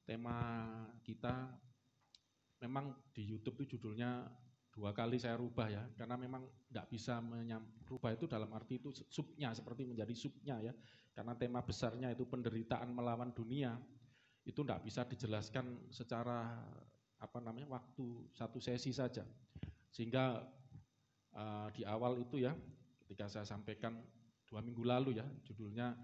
tema kita memang di YouTube itu judulnya 2 kali saya rubah ya, karena memang tidak bisa rubah itu dalam arti itu subnya, seperti menjadi subnya ya, karena tema besarnya itu penderitaan melawan dunia, itu tidak bisa dijelaskan secara waktu satu sesi saja, sehingga di awal itu ya, ketika saya sampaikan 2 minggu lalu ya, judulnya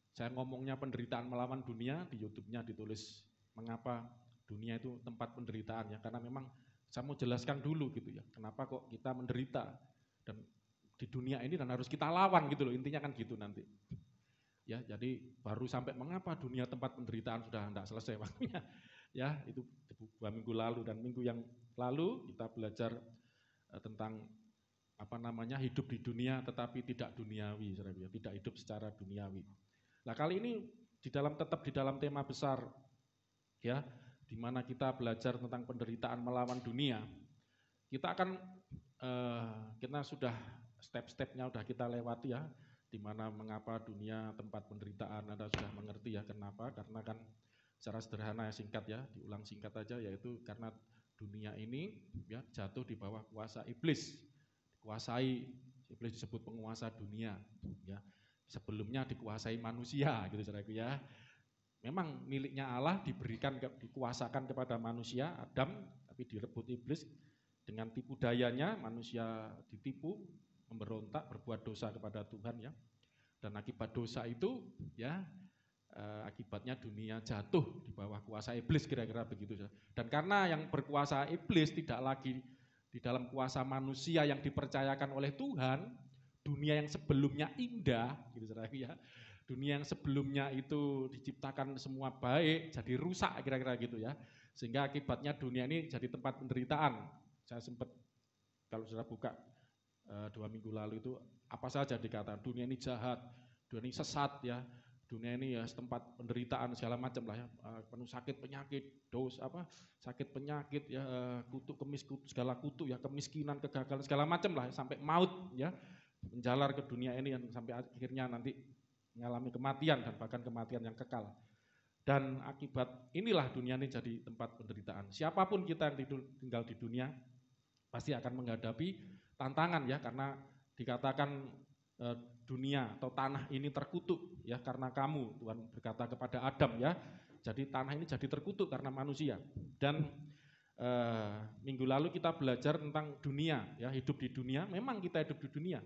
saya ngomongnya penderitaan melawan dunia, di YouTube-nya ditulis mengapa dunia itu tempat penderitaan ya, karena memang saya mau jelaskan dulu gitu ya, kenapa kok kita menderita dan di dunia ini dan harus kita lawan gitu loh, intinya kan gitu nanti. Ya, jadi baru sampai mengapa dunia tempat penderitaan sudah tidak selesai waktunya. Ya, itu 2 minggu lalu, dan minggu yang lalu kita belajar tentang hidup di dunia tetapi tidak duniawi, tidak hidup secara duniawi. Nah, kali ini tetap di dalam tema besar ya, di mana kita belajar tentang penderitaan melawan dunia. Kita akan kita sudah step-stepnya sudah kita lewati ya, di mana mengapa dunia tempat penderitaan, Anda sudah mengerti ya kenapa, karena kan secara sederhana ya, singkat ya, diulang singkat aja, yaitu karena dunia ini ya jatuh di bawah kuasa iblis. Dikuasai, iblis disebut penguasa dunia ya. Sebelumnya dikuasai manusia gitu saudaraku ya. Memang miliknya Allah, dikuasakan kepada manusia, Adam, tapi direbut iblis dengan tipu dayanya, manusia ditipu, memberontak, berbuat dosa kepada Tuhan ya. Dan akibat dosa itu ya, akibatnya dunia jatuh di bawah kuasa iblis, kira-kira begitu. Dan karena yang berkuasa iblis tidak lagi di dalam kuasa manusia yang dipercayakan oleh Tuhan, dunia yang sebelumnya indah, gitu ya, dunia yang sebelumnya itu diciptakan semua baik, jadi rusak, kira-kira gitu ya. Sehingga akibatnya dunia ini jadi tempat penderitaan. Saya sempat, kalau sudah buka 2 minggu lalu itu, apa saja dikatakan, dunia ini jahat, dunia ini sesat ya, dunia ini ya tempat penderitaan segala macam lah ya, penuh sakit penyakit, sakit penyakit ya, kutuk kemis, segala kutuk ya, kemiskinan, kegagalan segala macam lah, sampai maut ya, menjalar ke dunia ini yang sampai akhirnya nanti mengalami kematian dan bahkan kematian yang kekal. Dan akibat inilah dunia ini jadi tempat penderitaan. Siapapun kita yang tinggal di dunia pasti akan menghadapi tantangan ya, karena dikatakan dunia atau tanah ini terkutuk ya karena kamu, Tuhan berkata kepada Adam ya. Jadi tanah ini jadi terkutuk karena manusia. Dan minggu lalu kita belajar tentang dunia ya, hidup di dunia. Memang kita hidup di dunia,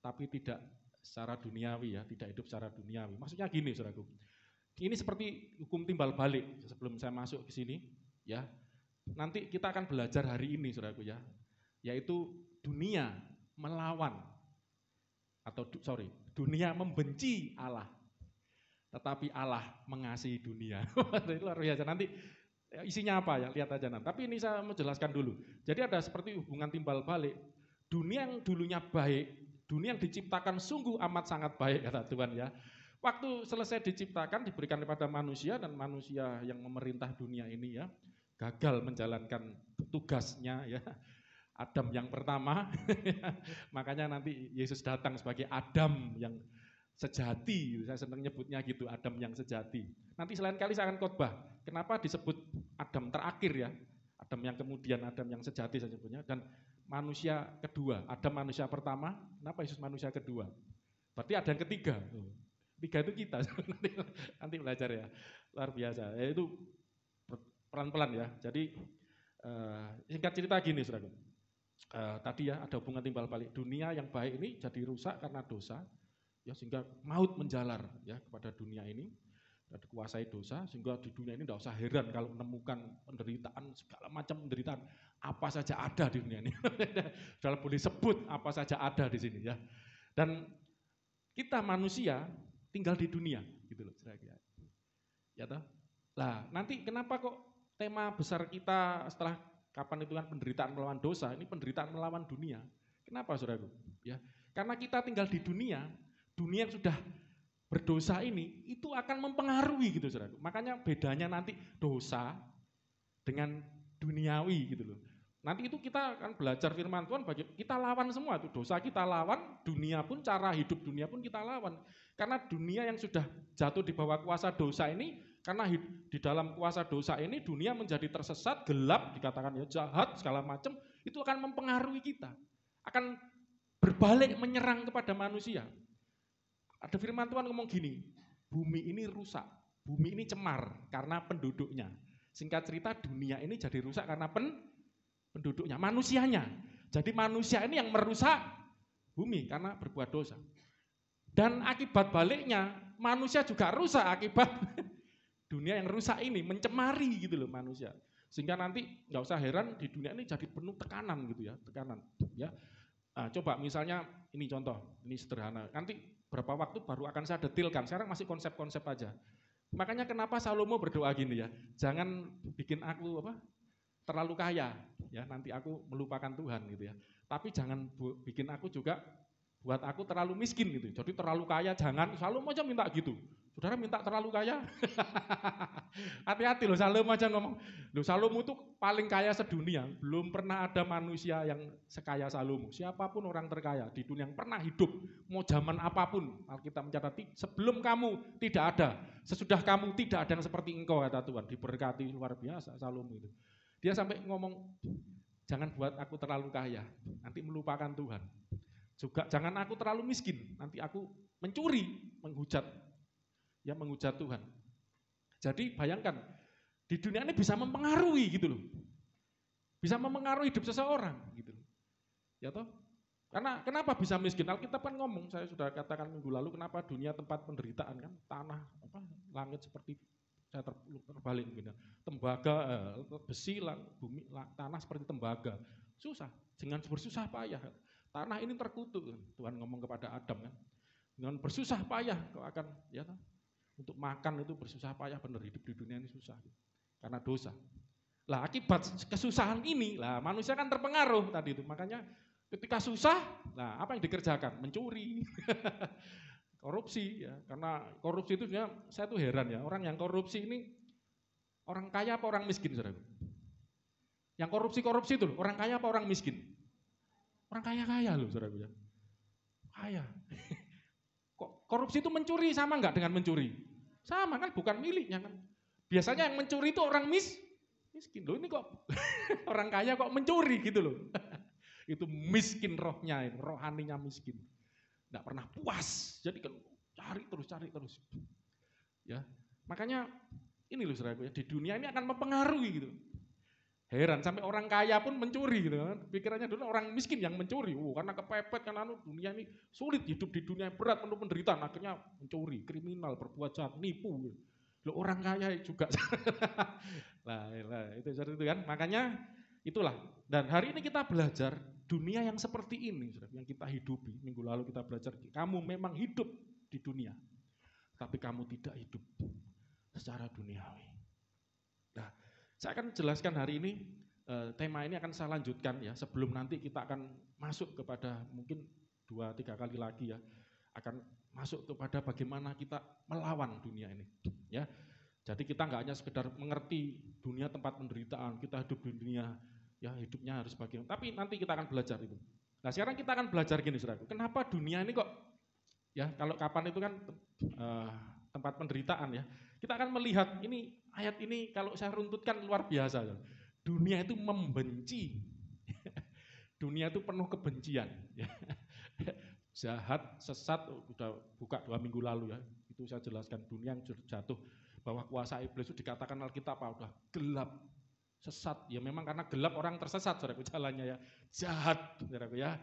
tapi tidak secara duniawi ya, tidak hidup secara duniawi. Maksudnya gini, saudaraku. Ini seperti hukum timbal balik sebelum saya masuk ke sini ya. Nanti kita akan belajar hari ini, saudaraku ya, yaitu dunia melawan dunia membenci Allah, tetapi Allah mengasihi dunia. Itu luar biasa. Nanti isinya apa ya, lihat aja nanti. Tapi ini saya mau jelaskan dulu. Jadi ada seperti hubungan timbal balik. Dunia yang dulunya baik, dunia yang diciptakan sungguh amat sangat baik kata Tuhan ya. Waktu selesai diciptakan, diberikan kepada manusia, dan manusia yang memerintah dunia ini ya gagal menjalankan tugasnya ya. Adam yang pertama, makanya nanti Yesus datang sebagai Adam yang sejati, saya senang nyebutnya gitu, Adam yang sejati. Nanti selain kali saya akan khotbah, kenapa disebut Adam terakhir ya, Adam yang kemudian, Adam yang sejati saya sebutnya, dan manusia kedua, Adam manusia pertama, kenapa Yesus manusia kedua? Berarti ada yang ketiga, tiga itu kita, nanti belajar ya, luar biasa, itu pelan-pelan ya. Jadi singkat cerita gini saudara. Tadi ya ada hubungan timbal balik, dunia yang baik ini jadi rusak karena dosa ya, sehingga maut menjalar ya kepada dunia ini, dikuasai dosa, sehingga di dunia ini tidak usah heran kalau menemukan penderitaan, segala macam penderitaan, apa saja ada di dunia ini. Sudah boleh sebut apa saja ada di sini ya. Dan kita manusia tinggal di dunia gitu loh, ya toh. Nah, nanti kenapa kok tema besar kita setelah kapan itu kan penderitaan melawan dosa, ini penderitaan melawan dunia. Kenapa saudaraku? Ya, karena kita tinggal di dunia, dunia yang sudah berdosa ini itu akan mempengaruhi gitu saudaraku. Makanya bedanya nanti dosa dengan duniawi gitu loh. Nanti itu kita akan belajar firman Tuhan, kita lawan semua itu, dosa kita lawan, dunia pun, cara hidup dunia pun kita lawan. Karena dunia yang sudah jatuh di bawah kuasa dosa ini Karena di dalam kuasa dosa ini dunia menjadi tersesat, gelap, dikatakan ya jahat, segala macam, itu akan mempengaruhi kita. Akan berbalik menyerang kepada manusia. Ada firman Tuhan ngomong gini, bumi ini rusak, bumi ini cemar karena penduduknya. Singkat cerita dunia ini jadi rusak karena penduduknya, manusianya. Jadi manusia ini yang merusak bumi karena berbuat dosa. Dan akibat baliknya, manusia juga rusak akibat dunia yang rusak ini, mencemari gitu loh manusia. Sehingga nanti nggak usah heran di dunia ini jadi penuh tekanan gitu ya, tekanan. Ya. Nah, coba misalnya ini contoh, ini sederhana. Nanti berapa waktu baru akan saya detilkan. Sekarang masih konsep-konsep aja. Makanya kenapa Salomo berdoa gini ya, jangan bikin aku terlalu kaya, ya nanti aku melupakan Tuhan gitu ya. Tapi jangan bikin aku juga buat aku terlalu miskin gitu. Jadi terlalu kaya jangan, Salomo aja minta gitu. Saudara minta terlalu kaya? Hati-hati loh, Salomo aja ngomong. Loh Salomo itu paling kaya sedunia. Belum pernah ada manusia yang sekaya Salomo. Siapapun orang terkaya di dunia yang pernah hidup, mau zaman apapun, Alkitab mencatat, sebelum kamu tidak ada, sesudah kamu tidak ada yang seperti engkau, kata Tuhan. Diberkati luar biasa Salomo itu. Dia sampai ngomong, jangan buat aku terlalu kaya, nanti melupakan Tuhan. Juga jangan aku terlalu miskin, nanti aku mencuri, menghujat Tuhan. Jadi bayangkan, di dunia ini bisa mempengaruhi gitu loh. Bisa mempengaruhi hidup seseorang gitu loh. Ya toh? Karena kenapa bisa miskin? Alkitab kan ngomong, saya sudah katakan minggu lalu, kenapa dunia tempat penderitaan kan, tanah, langit seperti saya terbalik mungkin ya. Tembaga, besi, bumi, tanah seperti tembaga. Susah, dengan bersusah payah. Tanah ini terkutuk, Tuhan ngomong kepada Adam kan. Dengan bersusah payah kau akan ya untuk makan itu bersusah payah, benar hidup di dunia ini susah karena dosa. Lah akibat kesusahan ini, lah manusia kan terpengaruh tadi itu. Makanya ketika susah, nah apa yang dikerjakan? Mencuri. Korupsi ya, karena korupsi itu sebenarnya saya tuh heran ya, orang yang korupsi ini orang kaya apa orang miskin, saudara? Yang korupsi itu orang kaya apa orang miskin? Orang kaya loh, saudara ya. Kaya. Kok korupsi itu mencuri sama enggak dengan mencuri? Sama kan, bukan miliknya kan. Biasanya yang mencuri itu orang miskin. Loh ini kok orang kaya kok mencuri gitu loh. Itu miskin rohnya, rohaninya miskin. Enggak pernah puas. Jadi kan cari terus. Ya. Makanya ini loh saudara ya, di dunia ini akan mempengaruhi gitu. Heran sampai orang kaya pun mencuri gitu kan. Pikirannya dulu orang miskin yang mencuri. Karena kepepet kan dunia ini sulit, hidup di dunia berat penuh penderitaan, akhirnya mencuri, kriminal, berbuat jahat, nipu. Loh orang kaya juga. lah itu kan. Makanya itulah. Dan hari ini kita belajar dunia yang seperti ini yang kita hidupi. Minggu lalu kita belajar kamu memang hidup di dunia, tapi kamu tidak hidup secara duniawi. Nah, saya akan jelaskan hari ini, tema ini akan saya lanjutkan ya, sebelum nanti kita akan masuk kepada mungkin 2-3 kali lagi ya, akan masuk kepada bagaimana kita melawan dunia ini. Ya, jadi kita nggak hanya sekedar mengerti dunia tempat penderitaan, kita hidup di dunia, ya hidupnya harus bagaimana, tapi nanti kita akan belajar itu. Nah sekarang kita akan belajar gini saudara, kenapa dunia ini kok, ya kalau kapan itu kan tempat penderitaan ya, kita akan melihat ini ayat ini kalau saya runtutkan luar biasa. Dunia itu membenci. Dunia itu penuh kebencian. Jahat, sesat, udah buka 2 minggu lalu ya. Itu saya jelaskan dunia yang jatuh. Bahwa kuasa iblis itu dikatakan Alkitab udah gelap, sesat. Ya memang karena gelap orang tersesat saudaraku jalannya ya. Jahat saudaraku ya.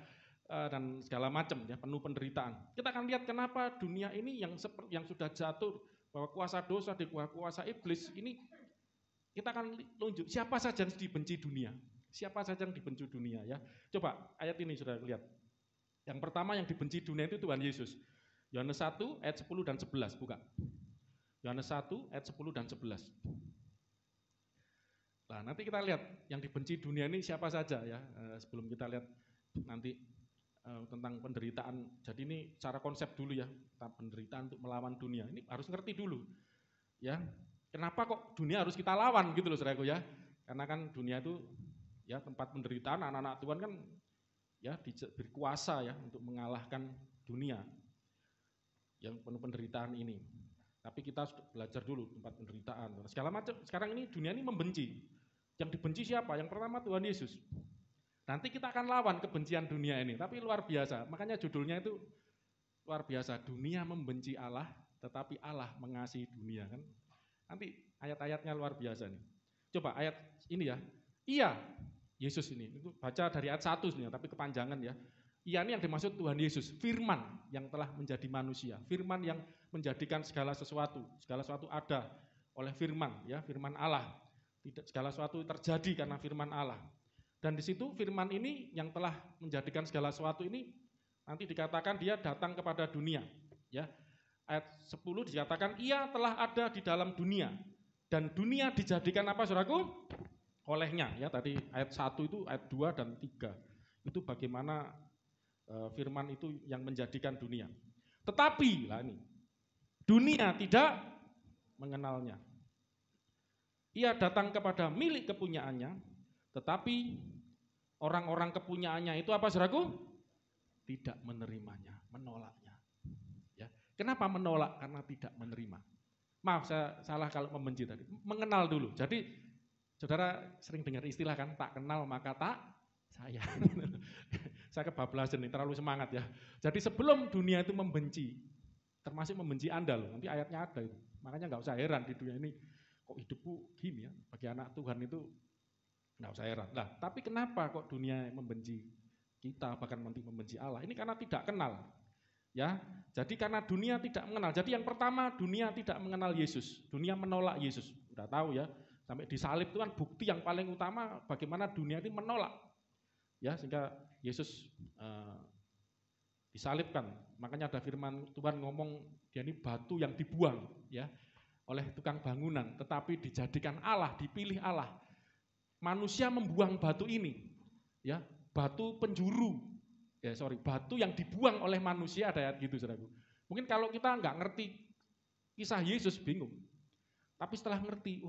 Dan segala macam ya, penuh penderitaan. Kita akan lihat kenapa dunia ini yang sudah jatuh, bahwa kuasa dosa di kuasa iblis ini, kita akan tunjuk siapa saja yang dibenci dunia. Siapa saja yang dibenci dunia ya. Coba ayat ini sudah lihat. Yang pertama yang dibenci dunia itu Tuhan Yesus. Yohanes 1 ayat 10 dan 11, buka. Yohanes 1 ayat 10 dan 11. Nah, nanti kita lihat yang dibenci dunia ini siapa saja ya. Sebelum kita lihat nanti tentang penderitaan. Jadi ini cara konsep dulu ya, tentang penderitaan untuk melawan dunia. Ini harus ngerti dulu. Ya. Kenapa kok dunia harus kita lawan gitu loh saudaraku ya? Karena kan dunia itu ya tempat penderitaan, anak-anak Tuhan kan ya diberi kuasa ya untuk mengalahkan dunia yang penuh penderitaan ini. Tapi kita belajar dulu tempat penderitaan, segala macam. Sekarang ini dunia ini membenci. Yang dibenci siapa? Yang pertama Tuhan Yesus. Nanti kita akan lawan kebencian dunia ini, tapi luar biasa. Makanya judulnya itu luar biasa. Dunia membenci Allah, tetapi Allah mengasihi dunia, kan? Nanti ayat-ayatnya luar biasa nih. Coba ayat ini ya. Iya, Yesus ini. Itu baca dari ayat 1 nih, tapi kepanjangan ya. Iya ini yang dimaksud Tuhan Yesus, firman yang telah menjadi manusia, firman yang menjadikan segala sesuatu ada oleh firman, ya, firman Allah. Tidak segala sesuatu terjadi karena firman Allah. Dan di situ firman ini yang telah menjadikan segala sesuatu ini nanti dikatakan dia datang kepada dunia, ya. Ayat 10 dikatakan ia telah ada di dalam dunia dan dunia dijadikan apa, Saudaraku? Olehnya, ya. Tadi ayat 1 itu ayat 2 dan 3. Itu bagaimana firman itu yang menjadikan dunia. Tetapi lah ini dunia tidak mengenalnya. Ia datang kepada milik kepunyaannya, tetapi orang-orang kepunyaannya itu apa, Saudaraku? Tidak menerimanya, menolaknya. Ya. Kenapa menolak? Karena tidak menerima. Maaf, saya salah kalau membenci tadi. Mengenal dulu. Jadi saudara sering dengar istilah kan, tak kenal maka tak sayang. Saya kebablasan nih, terlalu semangat ya. Jadi sebelum dunia itu membenci, termasuk membenci Anda loh, nanti ayatnya ada itu. Makanya nggak usah heran di dunia ini, kok hidupku gini ya, bagi anak Tuhan itu nggak usah heran. Nah, tapi kenapa kok dunia membenci kita, bahkan nanti membenci Allah? Ini karena tidak kenal. Ya, jadi karena dunia tidak mengenal. Jadi yang pertama, dunia tidak mengenal Yesus. Dunia menolak Yesus. Udah tahu ya, sampai disalib itu kan bukti yang paling utama bagaimana dunia ini menolak. Ya, sehingga Yesus disalibkan. Makanya ada firman Tuhan ngomong dia ini batu yang dibuang ya oleh tukang bangunan, tetapi dijadikan Allah, dipilih Allah. Manusia membuang batu ini, ya, batu penjuru. Batu yang dibuang oleh manusia, ada ayat gitu, Saudaraku. Mungkin kalau kita nggak ngerti kisah Yesus bingung. Tapi setelah ngerti,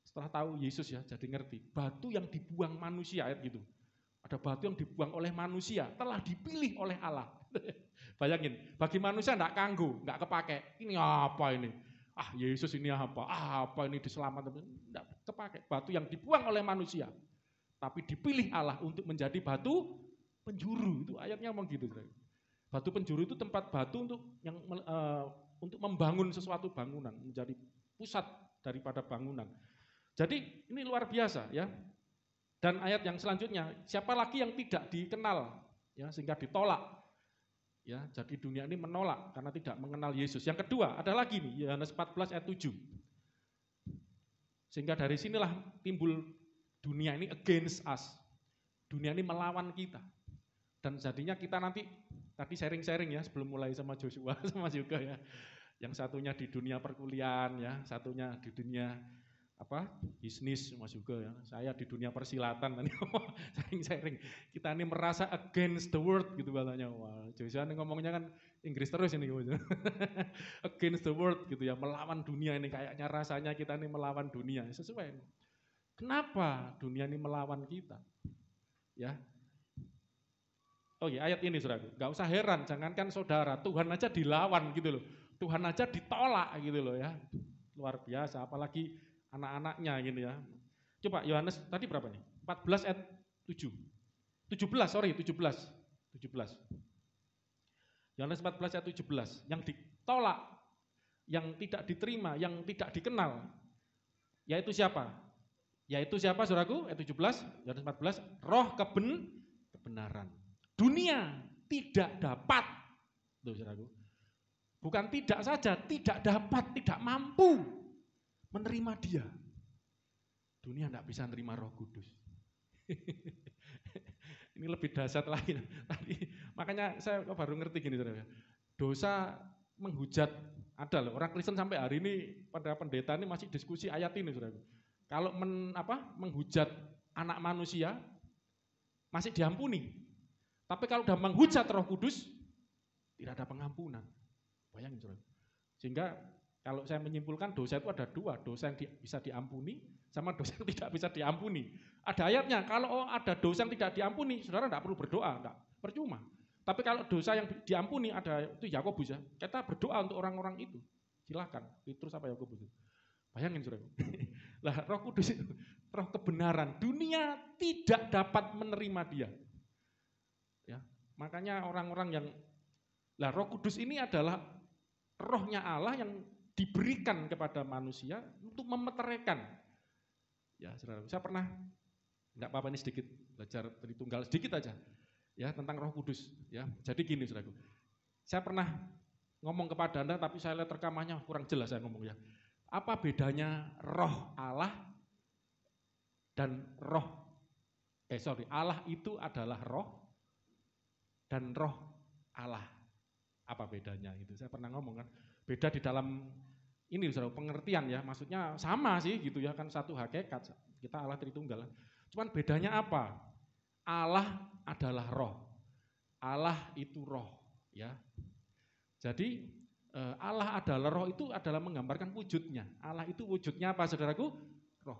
setelah tahu Yesus ya, jadi ngerti. Batu yang dibuang manusia, ayat gitu. Ada batu yang dibuang oleh manusia, telah dipilih oleh Allah. Bayangin, bagi manusia enggak kanggo, enggak kepake. Ini apa ini? Ah, Yesus ini apa? Apa ini diselamatkan? Enggak kepake. Batu yang dibuang oleh manusia, tapi dipilih Allah untuk menjadi batu penjuru. Itu ayatnya ngomong gitu. Batu penjuru itu tempat batu untuk membangun sesuatu bangunan, menjadi pusat daripada bangunan. Jadi ini luar biasa ya. Dan ayat yang selanjutnya, siapa lagi yang tidak dikenal, ya, sehingga ditolak. Ya, jadi dunia ini menolak karena tidak mengenal Yesus. Yang kedua, ada lagi nih, Yohanes 14 ayat 7. Sehingga dari sinilah timbul dunia ini against us. Dunia ini melawan kita. Dan jadinya kita nanti, tadi sharing-sharing ya, sebelum mulai sama Joshua, sama juga ya. Yang satunya di dunia perkuliahan ya, satunya di dunia bisnis Mas juga ya. Saya di dunia persilatan tadi sharing-sharing. Kita ini merasa against the world gitu katanya. Wah, Joshua ini ngomongnya kan Inggris terus ini gitu. Against the world gitu ya, melawan dunia ini, kayaknya rasanya kita ini melawan dunia. Sesuai. Kenapa dunia ini melawan kita? Ya. Oh ya, ayat ini Saudara. Enggak usah heran, jangankan saudara, Tuhan aja dilawan gitu loh. Tuhan aja ditolak gitu loh ya. Luar biasa, apalagi anak-anaknya gitu ya. Coba Yohanes tadi berapa nih? 14 ayat 7. 17. Yohanes 14 ayat 17. Yang ditolak, yang tidak diterima, yang tidak dikenal, yaitu siapa? Yaitu siapa, Saudaraku? Ayat 17, Yohanes 14, roh kebenaran. Dunia tidak dapat. Tuh, Saudaraku. Bukan tidak saja, tidak dapat, tidak mampu menerima dia. Dunia tidak bisa menerima Roh Kudus. Ini lebih dahsyat lagi. Makanya saya baru ngerti gini, saudara. Dosa menghujat, ada loh. Orang Kristen sampai hari ini pada pendeta ini masih diskusi ayat ini, saudara. Kalau menghujat anak manusia masih diampuni. Tapi kalau sudah menghujat Roh Kudus tidak ada pengampunan. Bayangin, saudara. Sehingga kalau saya menyimpulkan dosa itu ada dua, dosa yang bisa diampuni sama dosa yang tidak bisa diampuni. Ada ayatnya, kalau ada dosa yang tidak diampuni, saudara tidak perlu berdoa, tidak, percuma. Tapi kalau dosa yang diampuni, ada itu Yakobus ya, kita berdoa untuk orang-orang itu. Silakan, Petrus apa Yakobus itu. Bayangin saudara. Lah Roh Kudus itu roh kebenaran. Dunia tidak dapat menerima dia. Ya, makanya orang-orang yang Roh Kudus ini adalah rohnya Allah yang diberikan kepada manusia untuk memeteraikan. Ya, saudara, saya pernah, enggak apa-apa ini sedikit belajar Tritunggal sedikit aja, ya tentang Roh Kudus. Ya, jadi gini, saudaraku, saya pernah ngomong kepada Anda, tapi saya lihat rekamannya kurang jelas saya ngomong ya. Apa bedanya Roh Allah dan Allah itu adalah Roh dan Roh Allah. Apa bedanya itu? Saya pernah ngomong kan, beda di dalam ini saudara, pengertian ya, maksudnya sama sih gitu ya, kan satu hakikat, kita Allah Tritunggal. Cuman bedanya apa? Allah adalah roh, Allah itu roh ya. Jadi Allah adalah roh itu adalah menggambarkan wujudnya. Allah itu wujudnya apa saudaraku? Roh.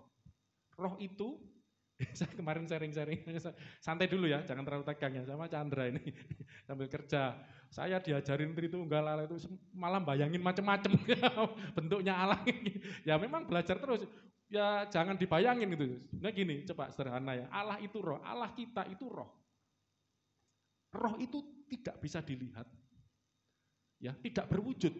Roh itu, saya kemarin sharing-sharing, santai dulu ya, jangan terlalu tegang ya, sama Chandra ini sambil kerja. Saya diajarin Tritunggal Allah itu malah bayangin macam-macam bentuknya Allah. Ya memang belajar terus, ya jangan dibayangin gitu. Nah gini, coba sederhana ya, Allah itu roh, Allah kita itu roh. Roh itu tidak bisa dilihat, ya tidak berwujud.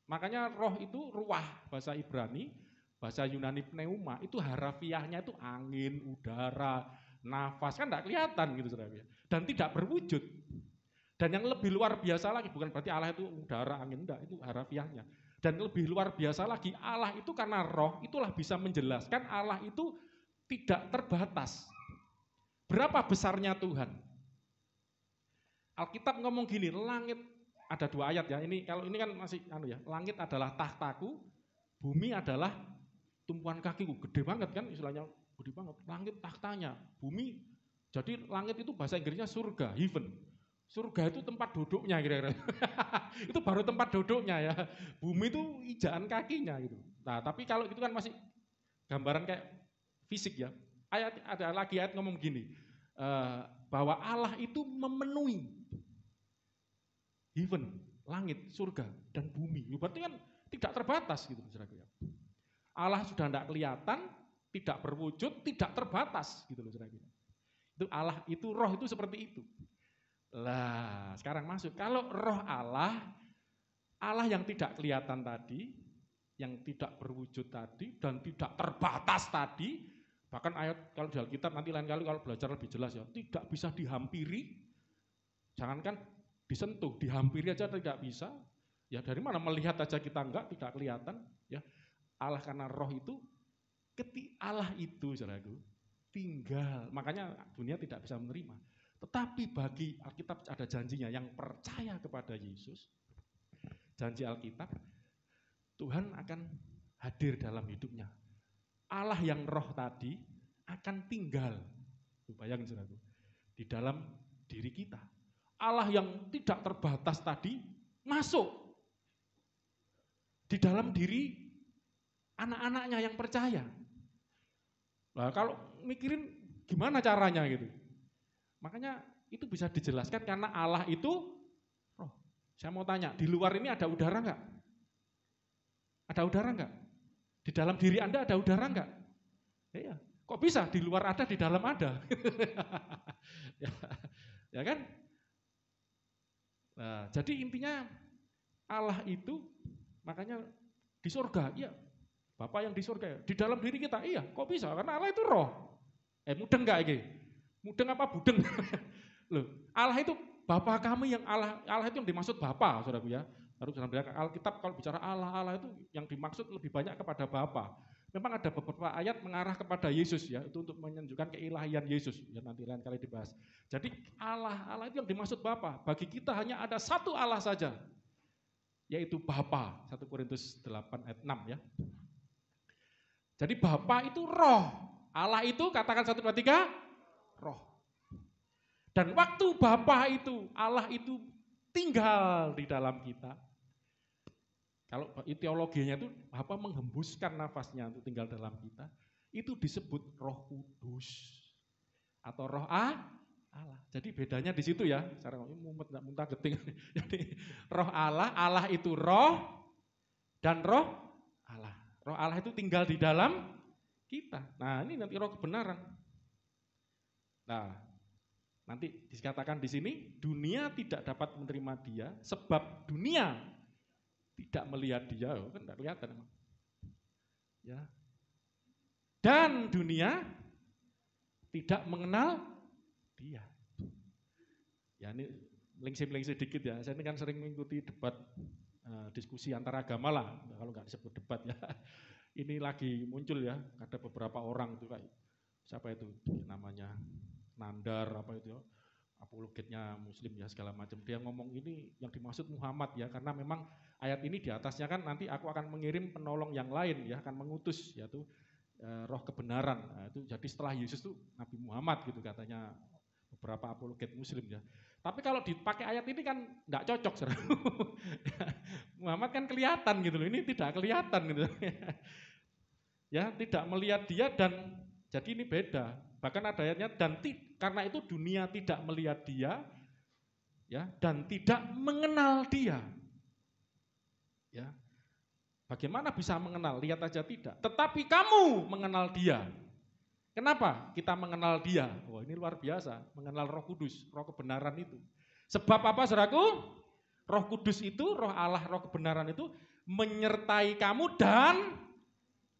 Makanya roh itu ruah, bahasa Ibrani, bahasa Yunani pneuma, itu harafiahnya itu angin, udara, nafas, kan tidak kelihatan gitu saudara. Dan tidak berwujud. Dan yang lebih luar biasa lagi, bukan berarti Allah itu udara, angin, enggak, itu harafiahnya. Dan lebih luar biasa lagi, Allah itu karena roh, itulah bisa menjelaskan Allah itu tidak terbatas. Berapa besarnya Tuhan? Alkitab ngomong gini, langit, ada 2 ayat ya, ini kalau ini kan masih langit adalah tahtaku, bumi adalah tumpuan kakiku, gede banget kan istilahnya, gede banget, langit tahtanya, bumi, jadi langit itu bahasa Inggrisnya surga, heaven. Surga itu tempat duduknya kira-kira. Itu baru tempat duduknya ya. Bumi itu ijaan kakinya gitu. Nah, tapi kalau itu kan masih gambaran kayak fisik ya. Ada lagi ayat ngomong gini, bahwa Allah itu memenuhi heaven, langit, surga, dan bumi. Berarti kan tidak terbatas gitu. Allah sudah tidak kelihatan, tidak berwujud, tidak terbatas gitu loh. Itu Allah, itu roh itu seperti itu. Lah, sekarang masuk. Kalau roh Allah, Allah yang tidak kelihatan tadi, yang tidak berwujud tadi, dan tidak terbatas tadi, bahkan ayat kalau di Alkitab nanti lain kali kalau belajar lebih jelas ya, tidak bisa dihampiri, jangankan disentuh, dihampiri aja tidak bisa. Ya dari mana melihat aja kita enggak, tidak kelihatan. Ya Allah karena roh itu, Allah itu, saudaraku, tinggal. Makanya dunia tidak bisa menerima. Tetapi bagi Alkitab ada janjinya, yang percaya kepada Yesus, janji Alkitab, Tuhan akan hadir dalam hidupnya. Allah yang roh tadi akan tinggal, bayangin saudaraku, di dalam diri kita. Allah yang tidak terbatas tadi masuk di dalam diri anak-anaknya yang percaya. Nah, kalau mikirin gimana caranya gitu. Makanya itu bisa dijelaskan karena Allah itu roh. Saya mau tanya, di luar ini ada udara enggak? Ada udara enggak? Di dalam diri Anda ada udara enggak? Ya, kok bisa di luar ada, di dalam ada? ya kan? Nah, jadi intinya Allah itu makanya di surga, iya. Bapak yang di surga ya, di dalam diri kita, iya. Kok bisa? Karena Allah itu roh. Mudeng enggak ini? Mudeng apa budeng? Loh, Allah itu Bapa kami yang Allah itu yang dimaksud Bapa, saudaraku ya. Harus dalam Alkitab kalau bicara Allah itu yang dimaksud lebih banyak kepada Bapa. Memang ada beberapa ayat mengarah kepada Yesus ya, itu untuk menunjukkan keilahian Yesus. Ya nanti lain kali dibahas. Jadi Allah itu yang dimaksud Bapa. Bagi kita hanya ada satu Allah saja, yaitu Bapa. 1 Korintus 8 ayat 6 ya. Jadi Bapa itu roh. Allah itu katakan 1, 2, 3 roh. Dan waktu Bapa itu, Allah itu tinggal di dalam kita. Kalau teologinya itu Bapa menghembuskan nafasnya untuk tinggal dalam kita, itu disebut Roh Kudus atau Roh Allah. Jadi bedanya di situ ya. Sekarang mumet enggak muntah geting. Jadi Roh Allah, Allah itu roh, dan roh Allah. Roh Allah itu tinggal di dalam kita. Nah, ini nanti roh kebenaran. Nah, nanti dikatakan di sini, dunia tidak dapat menerima dia, sebab dunia tidak melihat dia. Oh, kan tidak kelihatan emang. Ya. Dan dunia tidak mengenal dia. Ya, ini melengsing-melengsing dikit ya. Saya ini kan sering mengikuti debat, diskusi antar agama lah, kalau nggak disebut debat ya. Ini lagi muncul ya, ada beberapa orang tuh kayak siapa itu namanya Nandar apa itu ya, apologetnya Muslim ya segala macam. Dia ngomong ini yang dimaksud Muhammad ya, karena memang ayat ini di atasnya kan nanti aku akan mengirim penolong yang lain ya, akan mengutus yaitu roh kebenaran. Nah, itu jadi setelah Yesus tuh Nabi Muhammad gitu katanya beberapa apologet Muslim ya. Tapi kalau dipakai ayat ini kan enggak cocok. Muhammad kan kelihatan gitu loh, ini tidak kelihatan gitu. Ya, tidak melihat dia dan jadi ini beda. Bahkan ada ayatnya dan karena itu dunia tidak melihat dia ya dan tidak mengenal dia. Ya. Bagaimana bisa mengenal? Lihat aja tidak. Tetapi kamu mengenal dia. Kenapa kita mengenal dia? Wah, ini luar biasa, mengenal Roh Kudus, Roh kebenaran itu. Sebab apa, saudaraku? Roh Kudus itu, Roh Allah, Roh kebenaran itu menyertai kamu dan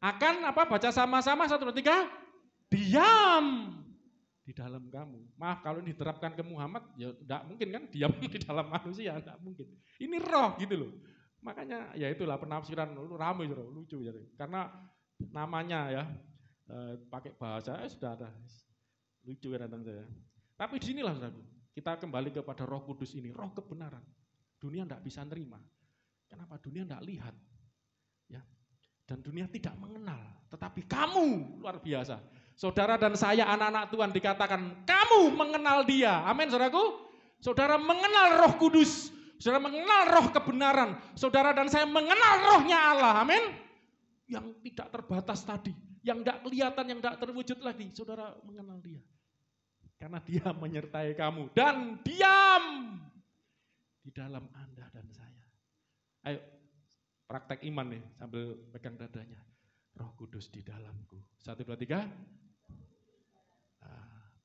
akan apa? Baca sama-sama 1 2 3. Diam di dalam kamu. Maaf kalau ini diterapkan ke Muhammad, ya enggak mungkin kan diam di dalam manusia, enggak mungkin. Ini roh gitu loh. Makanya ya itulah penafsiran ramai lucu ya. Karena namanya ya pakai bahasa sudah ada lucu ya tentang saya. Tapi di sinilah saudara, kita kembali kepada Roh Kudus ini, roh kebenaran. Dunia enggak bisa nerima. Kenapa? Dunia enggak lihat. Ya. Dan dunia tidak mengenal, tetapi kamu luar biasa. Saudara dan saya anak-anak Tuhan dikatakan kamu mengenal dia. Amin saudaraku. Saudara mengenal Roh Kudus. Saudara mengenal roh kebenaran. Saudara dan saya mengenal rohnya Allah. Amin. Yang tidak terbatas tadi. Yang tidak kelihatan, yang tidak terwujud lagi. Saudara mengenal dia. Karena dia menyertai kamu. Dan diam di dalam Anda dan saya. Ayo praktek iman nih sambil pegang dadanya. Roh Kudus di dalamku. 1 2 3.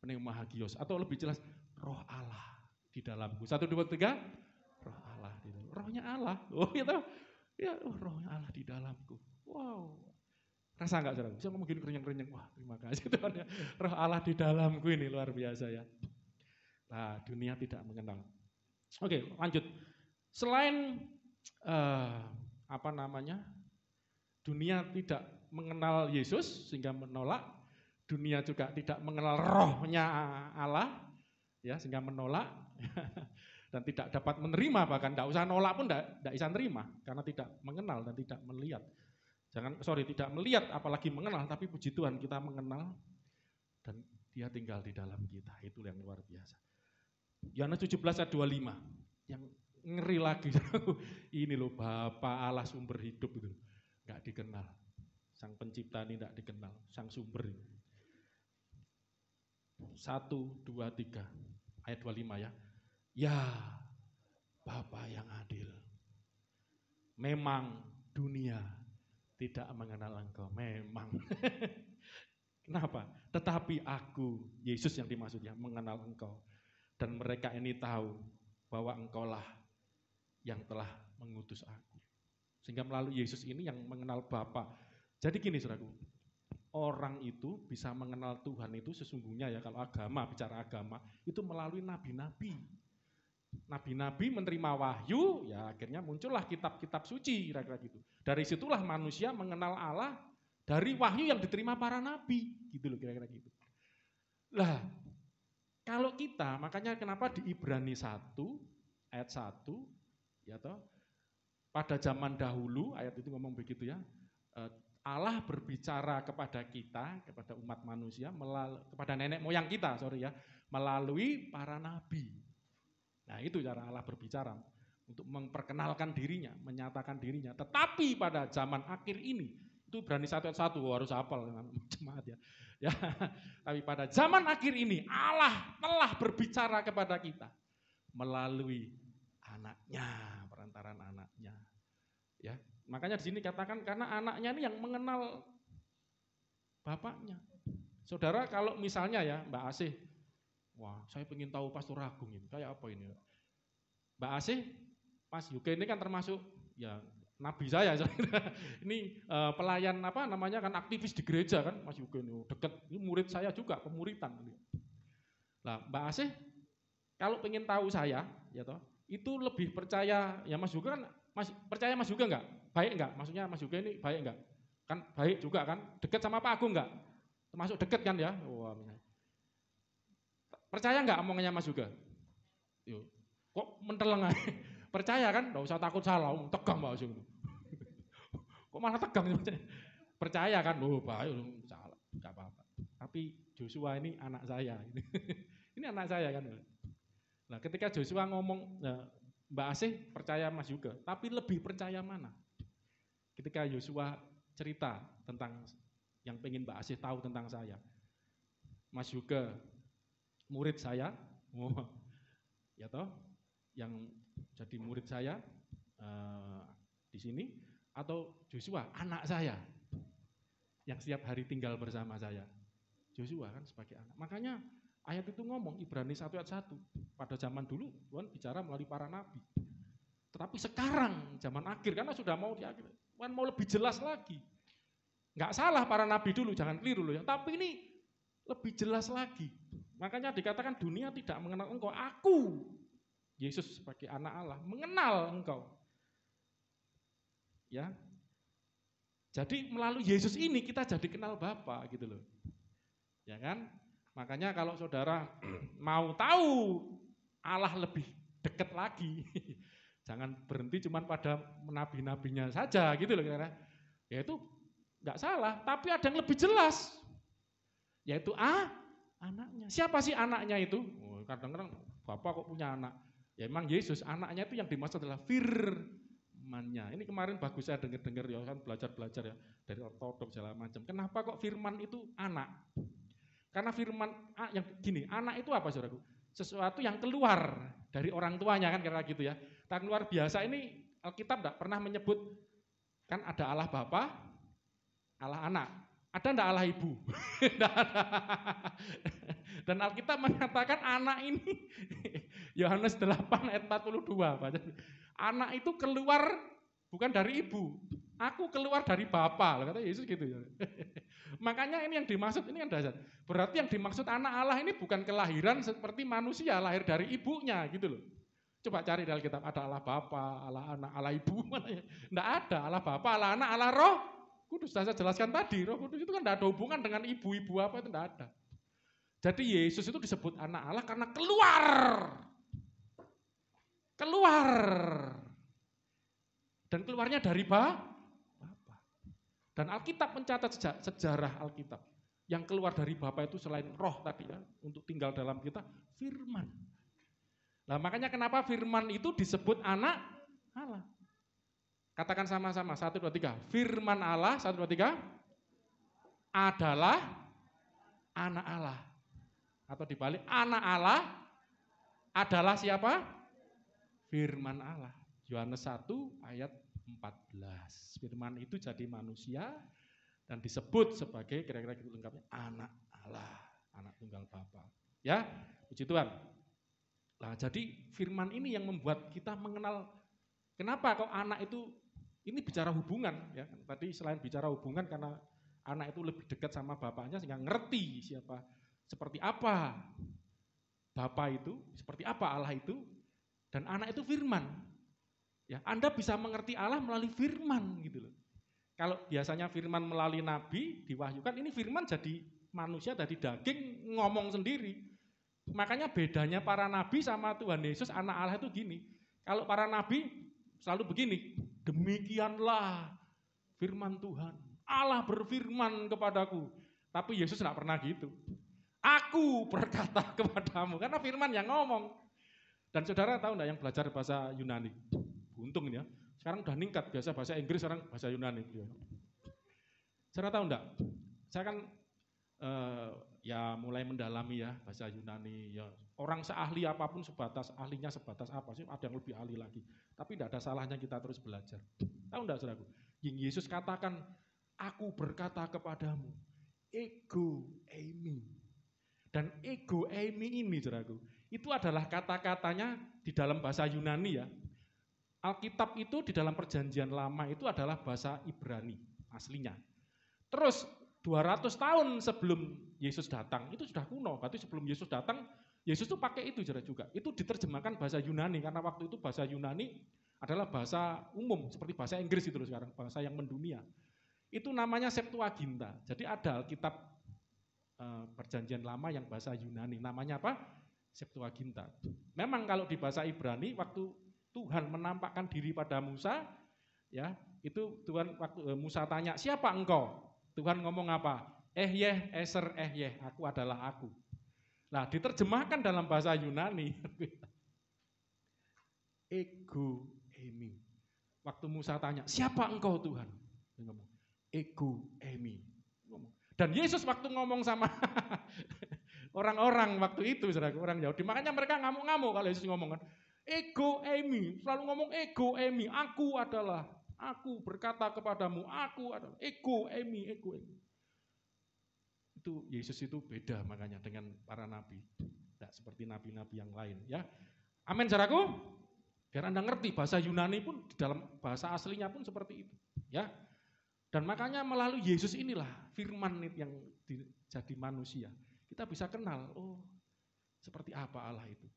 Pneumahagios. Atau lebih jelas, roh Allah di dalamku. 1 2 3. Roh Allah di dalam. Rohnya Allah. Oh gitu. Ya, rohnya Allah di dalamku. Wow. Rasa enggak saudara? Bisa ngomong gini kerenyang-kerenyang. Wah, terima kasih Tuhan ya. Roh Allah di dalamku ini luar biasa ya. Nah, dunia tidak mengenal. Oke, lanjut. Selain apa namanya? Dunia tidak mengenal Yesus sehingga menolak. Dunia juga tidak mengenal rohnya Allah ya sehingga menolak. Dan tidak dapat menerima, bahkan tidak usah nolak pun tidak bisa menerima karena tidak mengenal dan tidak melihat. Tidak melihat apalagi mengenal, tapi puji Tuhan kita mengenal dan dia tinggal di dalam kita. Itu yang luar biasa. Yohanes 17 ayat 25 yang ngeri lagi. Ini loh Bapa Allah sumber hidup itu enggak dikenal. Sang pencipta ini enggak dikenal, sang sumber ini. 1 2 3 ayat 25 ya. Ya, Bapa yang adil. Memang dunia tidak mengenal Engkau, memang. Kenapa? Tetapi aku, Yesus yang dimaksudnya, mengenal Engkau. Dan mereka ini tahu bahwa Engkaulah yang telah mengutus aku. Sehingga melalui Yesus ini yang mengenal Bapa. Jadi gini saudaraku, orang itu bisa mengenal Tuhan itu sesungguhnya ya kalau agama, bicara agama, itu melalui nabi-nabi. Nabi-nabi menerima wahyu, ya akhirnya muncullah kitab-kitab suci, kira-kira gitu. Dari situlah manusia mengenal Allah dari wahyu yang diterima para nabi, gitu loh kira-kira gitu. Lah, kalau kita, makanya kenapa di Ibrani 1 ayat 1, ya toh, pada zaman dahulu, ayat itu ngomong begitu ya, Allah berbicara kepada kita, kepada umat manusia, kepada nenek moyang kita, melalui para nabi. Nah itu cara Allah berbicara untuk memperkenalkan dirinya, menyatakan dirinya. Tetapi pada zaman akhir ini, itu Ibrani 1 ayat 1, harus hafal jemaat ya. Ya. Tapi pada zaman akhir ini Allah telah berbicara kepada kita melalui anaknya, perantaran anaknya. Ya, Makanya di sini katakan karena anaknya ini yang mengenal bapaknya. Saudara kalau misalnya ya Mbak Asih, wah saya ingin tahu Pastor Agung ini, kayak apa ini? Mbak Asih, Mas Yuke ini kan termasuk ya nabi saya. Ini pelayan apa namanya kan aktivis di gereja kan Mas Yuke ini deket, ini murid saya juga pemuritan. Nah Mbak Asih kalau pengen tahu saya, ya toh, itu lebih percaya ya Mas Yuke kan, percaya Mas Yuke enggak? Baik enggak? Maksudnya Mas Yuke ini baik enggak? Kan baik juga kan? Dekat sama Pak Agung enggak? Termasuk dekat kan ya? Wah, percaya enggak omongannya Mas Yuke? Yuk, kok menteleng aja? Percaya kan? Enggak usah takut salah, tegang Mbak Asih. Kok malah tegang? Percaya kan? Oh baik, salah, enggak apa-apa. Tapi Joshua ini anak saya. Ini anak saya kan. Nah ketika Joshua ngomong, nah, Mbak Asih percaya Mas Yuke, tapi lebih percaya mana? Ketika Joshua cerita tentang yang pengen Mbak Asih tahu tentang saya. Mas Yuke, murid saya, ya toh, yang jadi murid saya di sini, atau Joshua, anak saya, yang setiap hari tinggal bersama saya. Joshua kan sebagai anak. Makanya ayat itu ngomong, Ibrani 1 ayat 1, pada zaman dulu Tuhan bicara melalui para nabi. Tetapi sekarang, zaman akhir, karena sudah mau di akhir, Tuhan mau lebih jelas lagi. Enggak salah para nabi dulu, jangan keliru loh ya. Tapi ini lebih jelas lagi. Makanya dikatakan dunia tidak mengenal engkau. Aku, Yesus sebagai anak Allah, mengenal engkau. Ya. Jadi melalui Yesus ini kita jadi kenal Bapa gitu loh. Ya kan? Makanya kalau saudara mau tahu Allah lebih dekat lagi, jangan berhenti cuma pada nabi-nabinya saja gitu loh. Ya itu enggak salah, tapi ada yang lebih jelas, yaitu anaknya. Siapa sih anaknya itu? Oh, kadang-kadang Bapak kok punya anak? Ya emang Yesus, anaknya itu yang dimaksud adalah firman-Nya. Ini kemarin bagus saya dengar-dengar ya kan belajar-belajar ya dari ortodoks segala macam. Kenapa kok firman itu anak? Karena firman yang gini, anak itu apa saudaraku? Sesuatu yang keluar dari orang tuanya kan kira-kira gitu ya. Tak keluar biasa ini Alkitab tidak pernah menyebut kan ada Allah Bapa, Allah Anak. Ada enggak Allah Ibu? Enggak ada. Dan Alkitab menyatakan anak ini Yohanes 8 ayat 42. Anak itu keluar bukan dari ibu. Aku keluar dari Bapa, kata Yesus gitu ya. Makanya ini yang dimaksud, ini kan dasar. Berarti yang dimaksud anak Allah ini bukan kelahiran seperti manusia, lahir dari ibunya gitu loh. Coba cari di Alkitab, ada Allah Bapa, Allah Anak, Allah Ibu. Enggak ada, Allah Bapa, Allah Anak, Allah Roh Kudus. Saya jelaskan tadi, Roh Kudus itu kan enggak ada hubungan dengan ibu-ibu apa itu enggak ada. Jadi Yesus itu disebut anak Allah karena keluar. Dan keluarnya dari Bapa. Dan Alkitab mencatat sejarah Alkitab. Yang keluar dari Bapa itu selain roh tadi ya, untuk tinggal dalam kita, firman. Nah makanya kenapa firman itu disebut anak Allah. Katakan sama-sama, 1, 2, 3. Firman Allah, 1, 2, 3, adalah anak Allah. Atau dibalik, anak Allah adalah siapa? Firman Allah. Yohanes 1 ayat 14. Firman itu jadi manusia dan disebut sebagai kira-kira gitu lengkapnya anak Allah, anak tunggal Bapa. Ya, puji Tuhan. Nah, jadi firman ini yang membuat kita mengenal kenapa kok anak itu ini bicara hubungan ya. Tadi selain bicara hubungan karena anak itu lebih dekat sama bapaknya sehingga ngerti siapa seperti apa Bapa itu, seperti apa Allah itu, dan anak itu firman. Ya, Anda bisa mengerti Allah melalui firman gitu loh. Kalau biasanya firman melalui nabi diwahyukan, ini firman jadi manusia dari daging ngomong sendiri. Makanya bedanya para nabi sama Tuhan Yesus anak Allah itu gini. Kalau para nabi selalu begini, demikianlah firman Tuhan. Allah berfirman kepadaku. Tapi Yesus tidak pernah gitu. Aku berkata kepadamu, karena firman yang ngomong. Dan saudara tahu enggak yang belajar bahasa Yunani? Untung ini ya. Sekarang udah ningkat, biasa bahasa Inggris, sekarang bahasa Yunani. Saudara tahu enggak? Saya kan ya mulai mendalami ya bahasa Yunani. Ya orang seahli apapun ahlinya sebatas apa sih? Ada yang lebih ahli lagi. Tapi tidak ada salahnya kita terus belajar. Tahu enggak saudaraku? Yesus katakan, aku berkata kepadamu, ego eimi. Dan ego eimi ini saudaraku, itu adalah kata-katanya di dalam bahasa Yunani ya. Alkitab itu di dalam perjanjian lama itu adalah bahasa Ibrani aslinya. Terus 200 tahun sebelum Yesus datang, itu sudah kuno. Berarti sebelum Yesus datang, Yesus tuh pakai itu juga. Itu diterjemahkan bahasa Yunani, karena waktu itu bahasa Yunani adalah bahasa umum, seperti bahasa Inggris itu sekarang, bahasa yang mendunia. Itu namanya Septuaginta. Jadi ada Alkitab perjanjian lama yang bahasa Yunani, namanya apa? Septuaginta. Memang kalau di bahasa Ibrani, waktu Tuhan menampakkan diri pada Musa, ya itu Tuhan waktu Musa tanya, siapa engkau? Tuhan ngomong apa? Eser, aku adalah aku. Nah, diterjemahkan dalam bahasa Yunani. Ego eimi. Waktu Musa tanya, siapa engkau Tuhan? Dia ngomong, ego eimi. Dan Yesus waktu ngomong sama orang-orang waktu itu, orang Yahudi, makanya mereka ngamuk-ngamuk kalau Yesus ngomong kan. Ego eimi, selalu ngomong ego eimi, aku berkata kepadamu, aku adalah ego eimi. Itu Yesus itu beda makanya dengan para nabi. Tidak seperti nabi-nabi yang lain ya. Amin saudaraku. Biar Anda ngerti bahasa Yunani pun di dalam bahasa aslinya pun seperti itu ya. Dan makanya melalui Yesus inilah firman yang jadi manusia. Kita bisa kenal, oh seperti apa Allah itu.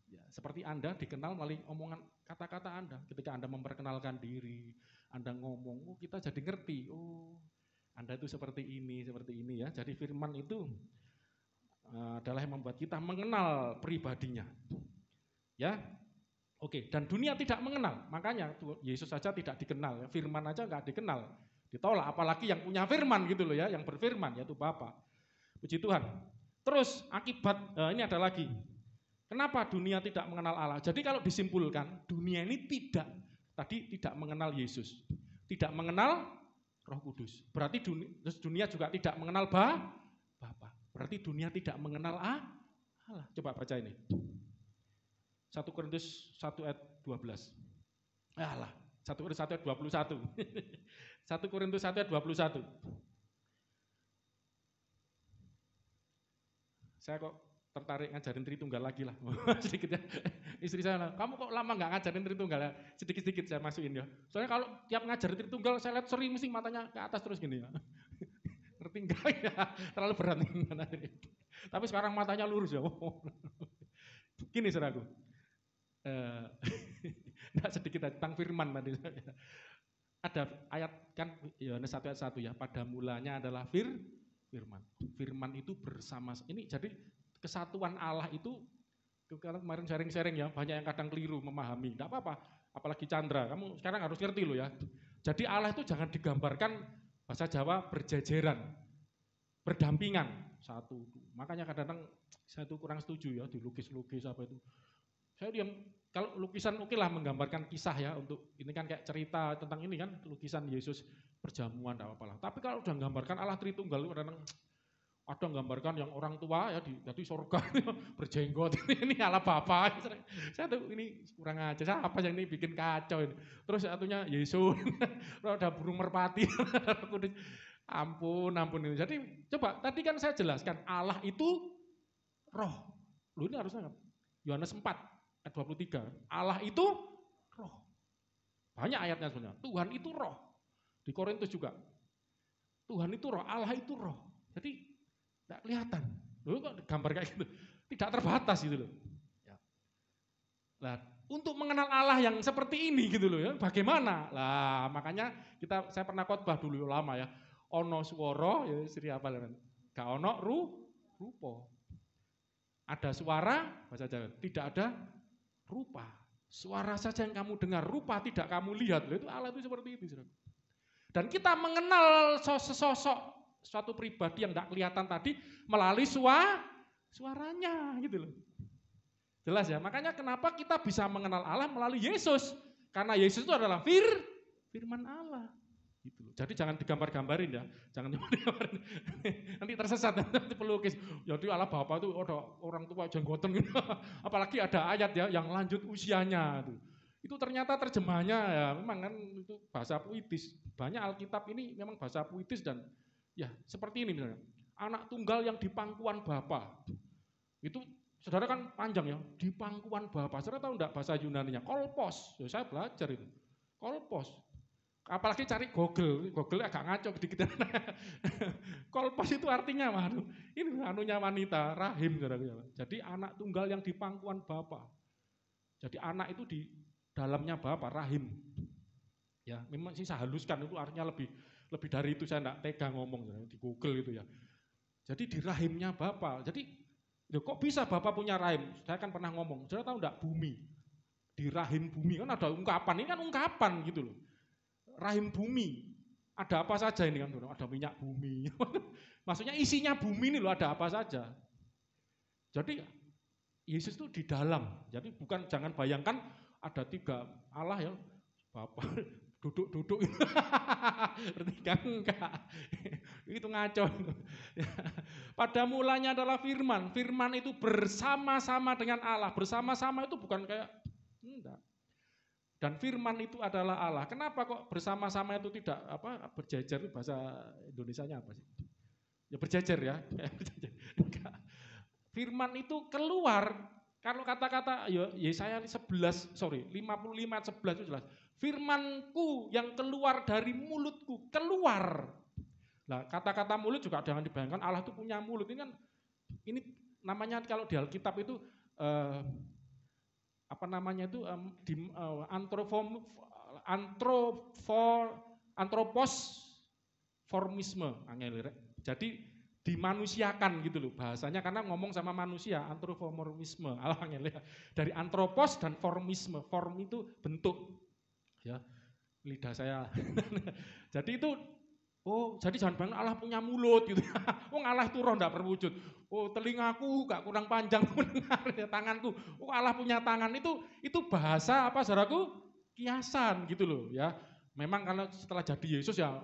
Ya, seperti Anda dikenal melalui omongan kata-kata Anda. Ketika Anda memperkenalkan diri, Anda ngomong, oh kita jadi ngerti, oh Anda itu seperti ini ya. Jadi firman itu adalah yang membuat kita mengenal pribadinya. Ya, oke. Dan dunia tidak mengenal, makanya Yesus saja tidak dikenal, firman aja nggak dikenal, ditolak. Apalagi yang punya firman gitu loh ya, yang berfirman yaitu Bapa. Puji Tuhan. Terus akibat ini ada lagi. Kenapa dunia tidak mengenal Allah? Jadi kalau disimpulkan, dunia ini tidak mengenal Yesus, tidak mengenal Roh Kudus. Berarti dunia juga tidak mengenal Bapa. Berarti dunia tidak mengenal Allah. Coba baca ini. 1 Korintus 1 ayat 12. 1 Korintus 1 ayat 21. 1 Korintus 1 ayat 21. Saya kok tertarik ngajarin Tritunggal lagi lah. Sedikit ya. Istri saya, kamu kok lama nggak ngajarin Tritunggal ya? Sedikit-sedikit saya masukin ya. Soalnya kalau tiap ngajarin Tritunggal, saya lihat sering mesti matanya ke atas terus gini ya. Ngerti enggak ya? Terlalu berat. Tapi sekarang matanya lurus ya. Gini saudaraku. Nah, sedikit tentang firman tadi. Ada ayat kan Yohanes 1 ayat 1 ya. Pada mulanya adalah firman. Firman itu bersama. Ini jadi kesatuan Allah itu, kemarin sharing-sharing ya, banyak yang kadang keliru memahami. Tidak apa-apa, apalagi Chandra, kamu sekarang harus ngerti loh ya. Jadi Allah itu jangan digambarkan bahasa Jawa berjejeran, berdampingan satu. Makanya kadang-kadang saya itu kurang setuju ya, dilukis-lukis apa itu. Saya diam, kalau lukisan oke lah menggambarkan kisah ya, untuk ini kan kayak cerita tentang ini kan, lukisan Yesus perjamuan, tidak apa-apa lah. Tapi kalau udah menggambarkan Allah Tritunggal, kadang-kadang ada menggambarkan yang orang tua ya di surga berjenggot, ini Allah Bapa. Saya tuh ini kurang aja, apa yang ini bikin kacau ini. Terus satunya Yesus, ada burung merpati. Ampun ini. Jadi coba tadi kan saya jelaskan Allah itu roh. Loh ini harusnya Yohanes 4 ayat 23. Allah itu roh. Banyak ayatnya sebenarnya. Tuhan itu roh. Di Korintus juga. Tuhan itu roh, Allah itu roh. Jadi tidak kelihatan. Loh kok gambar kayak gitu. Tidak terbatas gitu loh. Ya. Nah, untuk mengenal Allah yang seperti ini gitu loh ya, bagaimana? Lah, makanya saya pernah khotbah dulu lama ya. Ono swara ya Sri apa lan? Gak ono rupa. Ada suara bahasa Jawa, tidak ada rupa. Suara saja yang kamu dengar, rupa tidak kamu lihat. Loh, itu Allah itu seperti itu. Dan kita mengenal sosok suatu pribadi yang tidak kelihatan tadi melalui suaranya gitu loh. Jelas ya, makanya kenapa kita bisa mengenal Allah melalui Yesus. Karena Yesus itu adalah firman Allah. Gitu loh. Jadi jangan digambar-gambarin ya, jangan digambarin. Nanti tersesat, nanti pelukis. Jadi Allah Bapa itu ada orang tua jenggoten gitu. Apalagi ada ayat ya yang lanjut usianya itu. Itu ternyata terjemahannya ya memang kan itu bahasa puitis. Banyak Alkitab ini memang bahasa puitis dan ya seperti ini misalnya. Anak tunggal yang di pangkuan Bapa. Itu saudara kan panjang ya, di pangkuan Bapa. Saudara tahu enggak bahasa Yunaninya? Kolpos. Ya, saya belajar itu. Kolpos. Apalagi cari Google agak ngaco dikit. Kolpos itu artinya ini anunya wanita, rahim. Jadi anak tunggal yang di pangkuan Bapa. Jadi anak itu di dalamnya Bapa, rahim. Ya, memang sih saya haluskan itu artinya lebih dari itu, saya enggak tega ngomong di Google itu ya. Jadi di rahimnya Bapa. Jadi kok bisa Bapa punya rahim? Saya kan pernah ngomong, saudara tahu enggak bumi? Di rahim bumi kan ada ungkapan, ini kan ungkapan gitu loh. Rahim bumi, ada apa saja ini kan, ada minyak bumi. Maksudnya isinya bumi ini loh, ada apa saja. Jadi Yesus itu di dalam. Jadi bukan, jangan bayangkan ada 3 Allah ya, Bapa duduk. Enggak. Itu ngaco. Pada mulanya adalah firman. Firman itu bersama-sama dengan Allah. Bersama-sama itu bukan kayak enggak. Dan firman itu adalah Allah. Kenapa kok bersama-sama itu tidak berjejer, itu bahasa Indonesianya apa sih? Ya berjejer ya. Firman itu keluar. Kalau kata-kata Yesaya 55 ayat 11 itu jelas. Firmanku yang keluar dari mulutku, keluar. Nah, kata-kata mulut juga jangan dibayangkan Allah itu punya mulut. Ini kan ini namanya kalau di Alkitab itu antroposformisme. Jadi dimanusiakan gitu loh bahasanya, karena ngomong sama manusia, antroposformisme. Dari antropos dan formisme. Form itu bentuk. Ya, lidah saya. Jadi itu jadi jangan bayangkan Allah punya mulut gitu. Allah itu roh enggak berwujud. Telingaku enggak kurang panjang mendengar, tanganku. Allah punya tangan, itu bahasa apa saudaraku? Kiasan gitu loh ya. Memang kalau setelah jadi Yesus ya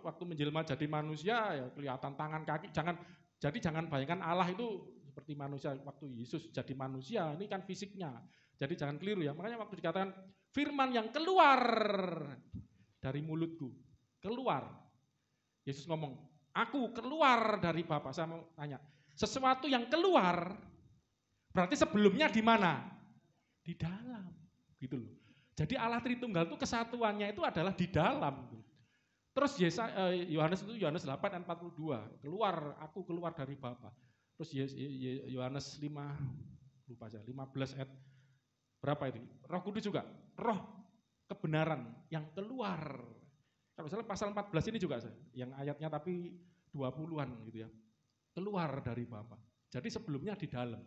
waktu menjelma jadi manusia ya kelihatan tangan kaki. Jangan bayangkan Allah itu seperti manusia waktu Yesus jadi manusia, ini kan fisiknya. Jadi jangan keliru ya. Makanya waktu dikatakan firman yang keluar dari mulutku, keluar. Yesus ngomong, aku keluar dari Bapa. Saya mau tanya, sesuatu yang keluar berarti sebelumnya di mana? Di dalam, gitu loh. Jadi Allah Tritunggal itu kesatuannya itu adalah di dalam. Terus Yohanes 8 ayat 42, aku keluar dari Bapa. Terus Yohanes 15 ayat berapa itu? Roh Kudus juga, roh kebenaran yang keluar. Kalau misalnya pasal 14 ini juga yang ayatnya tapi 20-an gitu ya. Keluar dari Bapa. Jadi sebelumnya di dalam.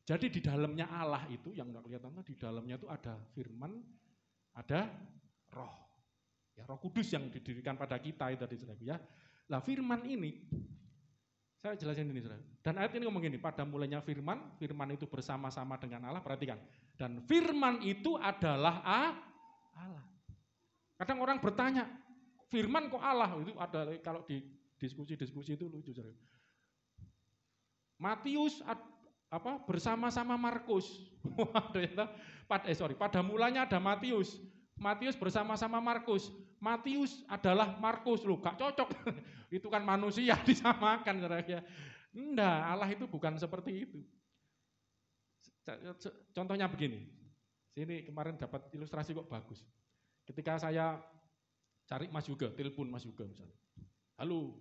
Jadi di dalamnya Allah itu yang enggak kelihatan, di dalamnya itu ada firman, ada roh. Ya, Roh Kudus yang didirikan pada kita itu tadi saudara ya. Nah, firman ini saya jelasin ini saudara. Dan ayat ini ngomong gini, pada mulanya firman itu bersama-sama dengan Allah, perhatikan. Dan firman itu adalah Allah. Kadang orang bertanya, firman kok Allah? Itu ada kalau di diskusi itu lucu saudara. Matius bersama-sama Markus. Pada mulanya ada Matius. Matius bersama-sama Markus. Matius adalah Markus. Loh, gak cocok. Itu kan manusia disamakan saudara ya. Enggak, Allah itu bukan seperti itu. Contohnya begini. Sini kemarin dapat ilustrasi kok bagus. Ketika saya cari Mas Yuga, telepon Mas Yuga misalnya. Halo,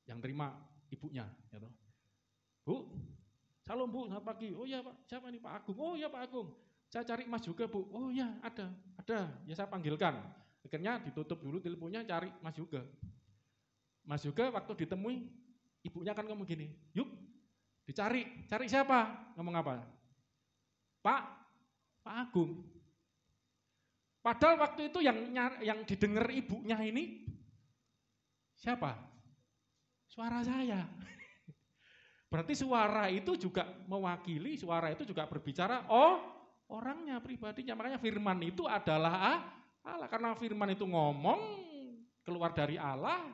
yang terima ibunya. Ya toh. Bu, salam Bu, selamat pagi. Oh iya Pak, siapa nih Pak Agung? Oh iya Pak Agung, saya cari Mas Yuga Bu. Oh iya ada. Ya saya panggilkan. Akhirnya ditutup dulu teleponnya, cari Mas Yuga. Mas Yuga waktu ditemui, ibunya kan ngomong gini, yuk dicari. Cari siapa? Ngomong apa? Pak Agung. Padahal waktu itu yang didengar ibunya ini siapa? Suara saya. Berarti suara itu juga mewakili, suara itu juga berbicara orangnya, pribadinya. Makanya firman itu adalah Allah. Karena firman itu ngomong, keluar dari Allah,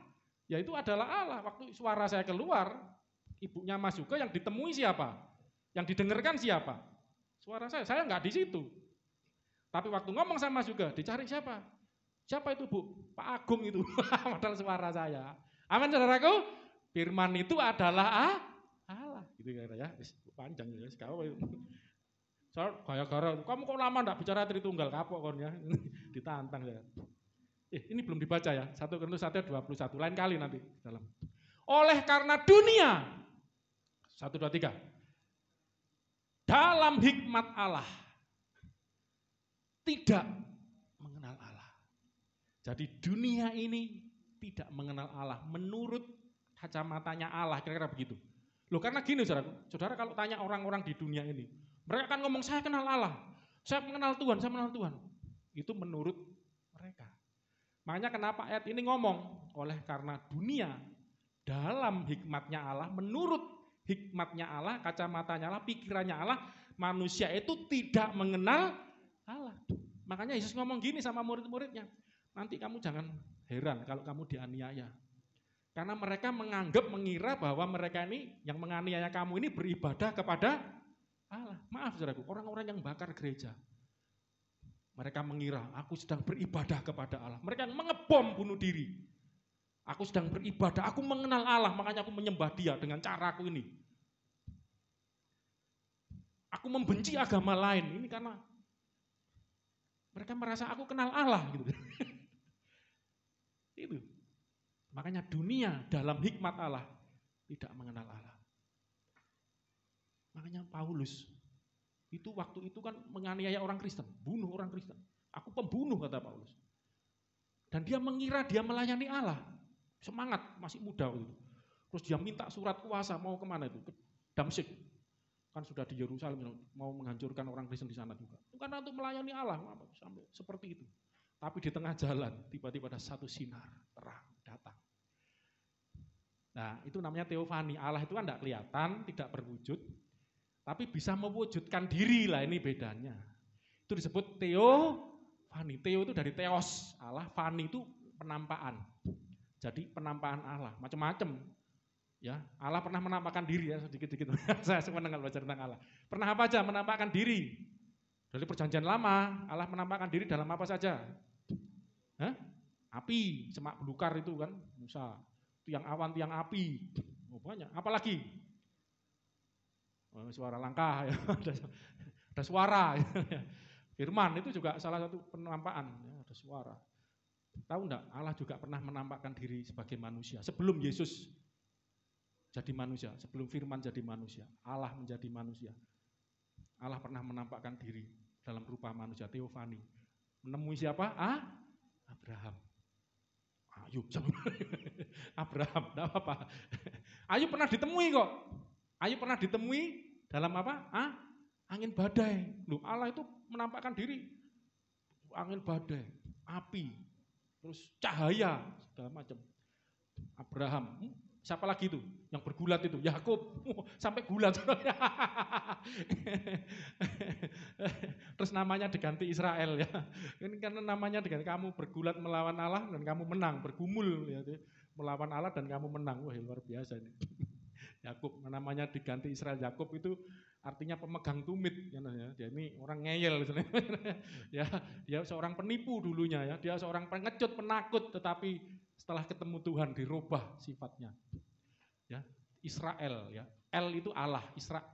ya itu adalah Allah. Waktu suara saya keluar, ibunya Mas Yuga yang ditemui siapa? Yang didengarkan siapa? Suara saya nggak di situ. Tapi waktu ngomong sama Mas Yuga, dicari siapa? Siapa itu Bu? Pak Agung itu, padahal suara saya. Amin saudaraku, firman itu adalah Allah. Gitu ya, panjang ya, sekarang. Soal gara-gara, kamu kok lama enggak bicara Tritunggal, kapok kon ya. Ditantang ya. Ini belum dibaca ya, 1 Korintus 1:21, lain kali nanti dalam. Oleh karena dunia, 1, 2, 3, dalam hikmat Allah, tidak mengenal Allah. Jadi dunia ini tidak mengenal Allah, menurut kacamatanya Allah, kira-kira begitu. Loh karena gini saudara kalau tanya orang-orang di dunia ini, mereka akan ngomong, saya kenal Allah, saya mengenal Tuhan, saya mengenal Tuhan. Itu menurut mereka. Makanya kenapa ayat ini ngomong, oleh karena dunia dalam hikmatnya Allah, menurut hikmatnya Allah, kacamatanya Allah, pikirannya Allah, manusia itu tidak mengenal Allah. Makanya Yesus ngomong gini sama murid-muridnya, nanti kamu jangan heran kalau kamu dianiaya. Karena mereka mengira bahwa mereka ini, yang menganiaya kamu ini beribadah kepada Allah. Maaf saudaraku, orang-orang yang bakar gereja. Mereka mengira, aku sedang beribadah kepada Allah. Mereka yang mengebom bunuh diri. Aku sedang beribadah, aku mengenal Allah, makanya aku menyembah Dia dengan caraku ini. Aku membenci agama lain, ini karena mereka merasa aku kenal Allah gitu. Itu. Makanya dunia dalam hikmat Allah tidak mengenal Allah. Makanya Paulus itu waktu itu kan menganiaya orang Kristen, bunuh orang Kristen. Aku pembunuh kata Paulus. Dan dia mengira dia melayani Allah. Semangat, masih muda gitu. Terus dia minta surat kuasa mau kemana itu? Ke Damsyik. Kan sudah di Yerusalem mau menghancurkan orang Kristen di sana juga. Bukan untuk melayani Allah sampai seperti itu. Tapi di tengah jalan tiba-tiba ada satu sinar terang datang. Nah, itu namanya teofani. Allah itu kan tidak kelihatan, tidak berwujud, tapi bisa mewujudkan diri lah, ini bedanya. Itu disebut teofani. Teo itu dari teos, Allah, fani itu penampakan. Jadi penampakan Allah, macam-macam. Ya, Allah pernah menampakkan diri ya, sedikit-sedikit. Saya senang dengan belajar tentang Allah. Pernah apa aja menampakkan diri? Dari perjanjian lama, Allah menampakkan diri dalam apa saja? Api, semak belukar itu kan, Musa. Tiang awan, tiang api. Oh, banyak. Apalagi? Suara langkah, ya. Ada suara. Firman itu juga salah satu penampakan, ya, ada suara. Tahu enggak, Allah juga pernah menampakkan diri sebagai manusia. Sebelum Yesus jadi manusia, sebelum firman jadi manusia, Allah menjadi manusia. Allah pernah menampakkan diri dalam rupa manusia, teofani. Menemui siapa? Abraham. Ayub, Abraham, enggak apa-apa. Ayub pernah ditemui kok. Ayub pernah ditemui dalam apa? Angin badai. Loh, Allah itu menampakkan diri. Angin badai, api, terus cahaya, segala macam. Abraham, siapa lagi itu? Yang bergulat itu, Yakub, sampai gulat. Terus namanya diganti Israel ya. Ini karena namanya diganti, kamu bergulat melawan Allah dan kamu menang, bergumul ya, melawan Allah dan kamu menang. Wah, luar biasa ini. Yakub namanya diganti Israel. Yakub itu artinya pemegang tumit ya. Dia ini orang ngeyel ya, dia seorang penipu dulunya ya, dia seorang pengecut, penakut, tetapi setelah ketemu Tuhan dirubah sifatnya. Ya, Israel ya. El itu Allah,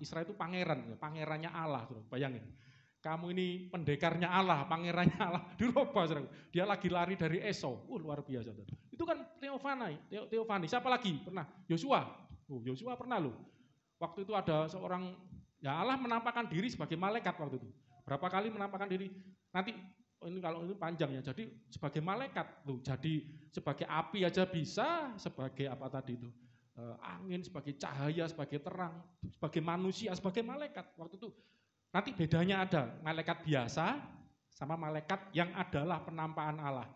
Israel itu pangeran, ya, pangerannya Allah, bayangin. Kamu ini pendekarnya Allah, pangerannya Allah, dirubah. Dia lagi lari dari Esau, luar biasa. Itu kan teofani. Siapa lagi? Pernah? Yosua. Yosua pernah loh. Waktu itu ada seorang, ya Allah menampakkan diri sebagai malaikat waktu itu. Berapa kali menampakkan diri? Nanti ini kalau ini panjang ya. Jadi sebagai malaikat loh. Jadi sebagai api aja bisa, sebagai apa tadi itu? Angin, sebagai cahaya, sebagai terang, sebagai manusia, sebagai malaikat. Waktu itu nanti bedanya ada malaikat biasa sama malaikat yang adalah penampakan Allah.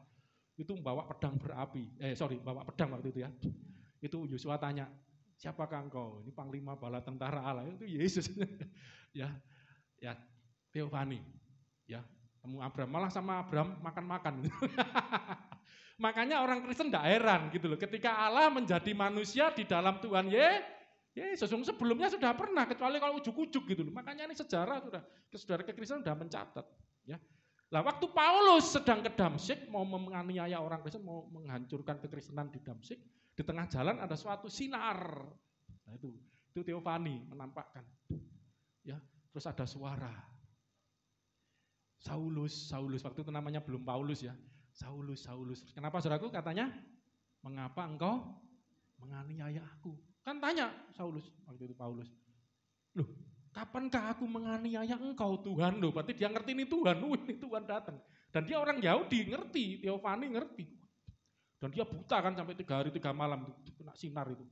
Itu bawa pedang berapi. Bawa pedang waktu itu ya. Itu Yosua tanya, siapakah engkau? Ini panglima bala tentara Allah. Itu Yesus. ya, teofani. Ya, temu Abraham. Malah sama Abraham makan-makan. Makanya orang Kristen tidak heran gitu loh. Ketika Allah menjadi manusia di dalam Tuhan Yesus, sebelumnya sudah pernah, kecuali kalau ujuk-ujuk gitu loh. Makanya ini sejarah sudah, saudara kekristenan sudah mencatat. Ya. Lah waktu Paulus sedang ke Damsyik, mau menganiaya orang Kristen, mau menghancurkan kekristenan di Damsyik, di tengah jalan ada suatu sinar. Nah itu teofani menampakkan. Ya, terus ada suara. Saulus, waktu itu namanya belum Paulus ya. Saulus. Kenapa saudaraku katanya? Mengapa engkau menganiaya aku? Kan tanya Saulus waktu itu Paulus. Loh, kapankah aku menganiaya engkau Tuhan? Loh, berarti dia ngerti ini Tuhan. Ini Tuhan datang. Dan dia orang Yahudi, ngerti. Teofani ngerti. Dan dia buta kan sampai 3 hari 3 malam itu kena sinar itu.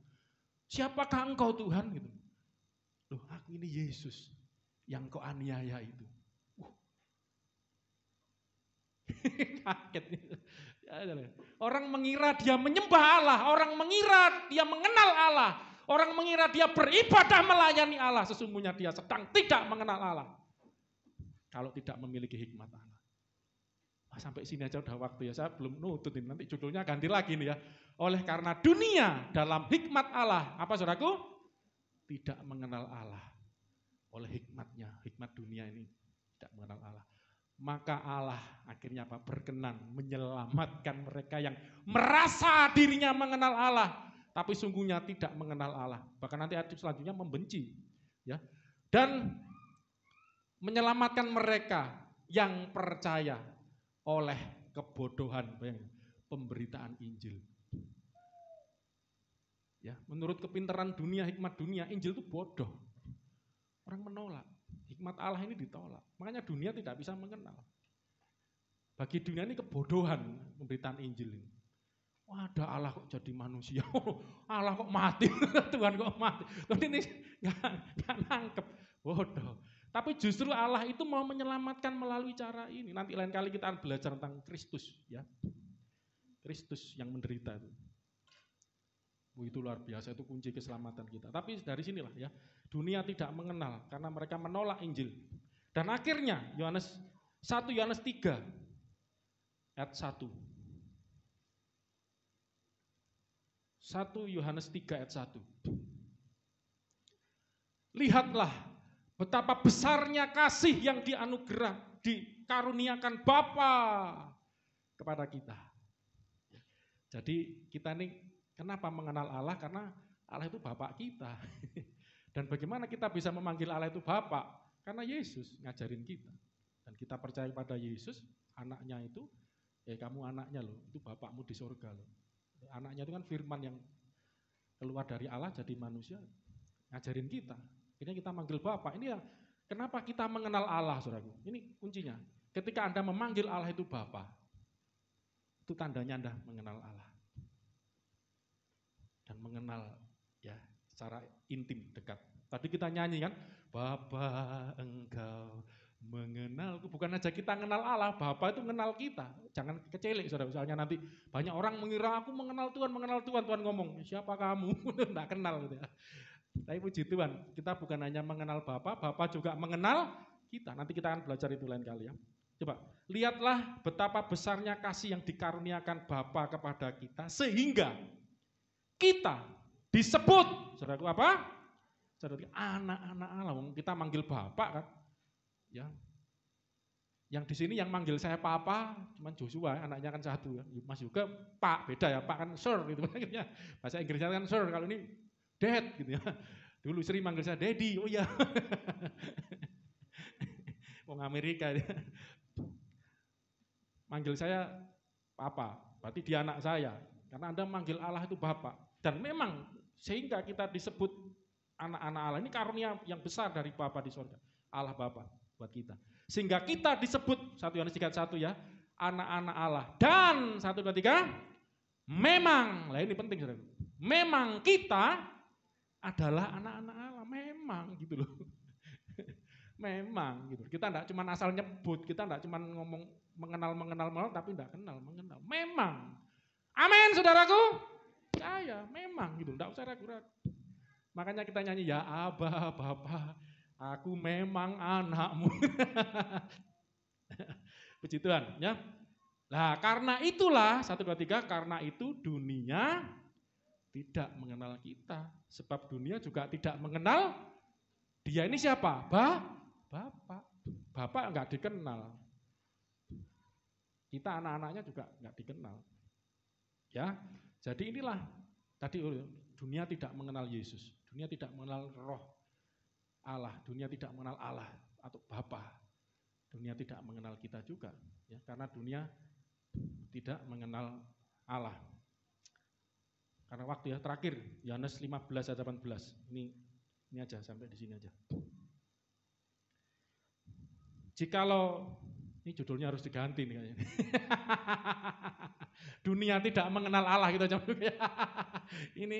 Siapakah engkau Tuhan gitu? Loh, aku ini Yesus yang kau aniaya itu. Kaget. Orang mengira dia menyembah Allah, orang mengira dia mengenal Allah, orang mengira dia beribadah melayani Allah, sesungguhnya dia sedang tidak mengenal Allah. Kalau tidak memiliki hikmat Allah. Sampai sini aja udah waktu ya, saya belum nutut ini, nanti judulnya ganti lagi nih ya. Oleh karena dunia dalam hikmat Allah, apa saudaraku? Tidak mengenal Allah. Oleh hikmatnya, hikmat dunia ini tidak mengenal Allah. Maka Allah akhirnya apa? Berkenan menyelamatkan mereka yang merasa dirinya mengenal Allah, tapi sungguhnya tidak mengenal Allah. Bahkan nanti ayat selanjutnya membenci, ya. Dan menyelamatkan mereka yang percaya oleh kebodohan pemberitaan Injil. Ya, menurut kepintaran dunia, hikmat dunia, Injil itu bodoh. Orang menolak. Hikmat Allah ini ditolak. Makanya dunia tidak bisa mengenal. Bagi dunia ini kebodohan pemberitaan Injil ini. Wah, ada Allah kok jadi manusia. Allah kok mati. Tuhan kok mati. Ini nggak nangkep. Bodoh. Tapi justru Allah itu mau menyelamatkan melalui cara ini. Nanti lain kali kita akan belajar tentang Kristus. Ya. Kristus yang menderita itu. Itu luar biasa, itu kunci keselamatan kita. Tapi dari sinilah ya, dunia tidak mengenal karena mereka menolak Injil. Dan akhirnya 1 Yohanes 3 ayat 1. 1 Yohanes 3 ayat 1. Lihatlah betapa besarnya kasih yang dikaruniakan Bapa kepada kita. Jadi kita ini kenapa mengenal Allah? Karena Allah itu Bapak kita. Dan bagaimana kita bisa memanggil Allah itu Bapak? Karena Yesus ngajarin kita. Dan kita percaya pada Yesus, anaknya itu, kamu anaknya loh, itu Bapakmu di surga loh. Anaknya itu kan firman yang keluar dari Allah jadi manusia, ngajarin kita. Akhirnya kita manggil Bapak. Ini yang kenapa kita mengenal Allah, saudaraku. Ini kuncinya. Ketika Anda memanggil Allah itu Bapak, itu tandanya Anda mengenal Allah. Dan mengenal ya secara intim dekat. Tadi kita nyanyi kan, Bapa engkau mengenalku. Bukan aja kita mengenal Allah, Bapa itu mengenal kita. Jangan kecelik saudara, misalnya nanti banyak orang mengira aku mengenal Tuhan, Tuhan ngomong, siapa kamu? Enggak kenal gitu ya. Tapi puji Tuhan, kita bukan hanya mengenal Bapa, Bapa juga mengenal kita. Nanti kita akan belajar itu lain kali ya. Coba, lihatlah betapa besarnya kasih yang dikaruniakan Bapa kepada kita, sehingga kita disebut, saudaraku apa? Saudaraku anak-anak Allah. Kita manggil Bapak kan, ya. Yang di sini yang manggil saya Papa, cuman Joshua, anaknya kan 1 ya. Mas juga Pak, beda ya, Pak kan Sir gitu. Bahasa Inggrisnya kan Sir, kalau ini Dad gitu ya. Dulu Sri manggil saya Daddy, oh iya. Wong Amerika ya. Manggil saya Papa, berarti dia anak saya. Karena Anda manggil Allah itu Bapak. Dan memang sehingga kita disebut anak-anak Allah, ini karunia yang besar dari Bapa di surga. Allah Bapa buat kita. Sehingga kita disebut 1 Yohanes 3:1 ya, anak-anak Allah. Dan 1, 2, 3, memang, lah ini penting saudara. Memang kita adalah anak-anak Allah, memang gitu loh. Memang gitu. Kita enggak cuma asal nyebut, kita enggak cuma ngomong mengenal tapi enggak kenal, mengenal. Memang. Amin saudaraku. Ya, memang gitu, enggak usah ragu-ragu. Makanya kita nyanyi, ya Aba, Bapa, aku memang anakmu. Puji Tuhan, ya. Nah, karena itulah 1, 2, 3, karena itu dunia tidak mengenal kita. Sebab dunia juga tidak mengenal dia ini siapa? Bapak. Bapak enggak dikenal. Kita anak-anaknya juga enggak dikenal. Ya. Jadi inilah tadi dunia tidak mengenal Yesus. Dunia tidak mengenal roh Allah. Dunia tidak mengenal Allah atau Bapa. Dunia tidak mengenal kita juga. Ya, karena dunia tidak mengenal Allah. Karena waktu ya terakhir Yohanes 15 ayat 18. Ini aja sampai di sini aja. Jikalau ini judulnya harus diganti nih kayaknya. Dunia tidak mengenal Allah gitu aja. Ini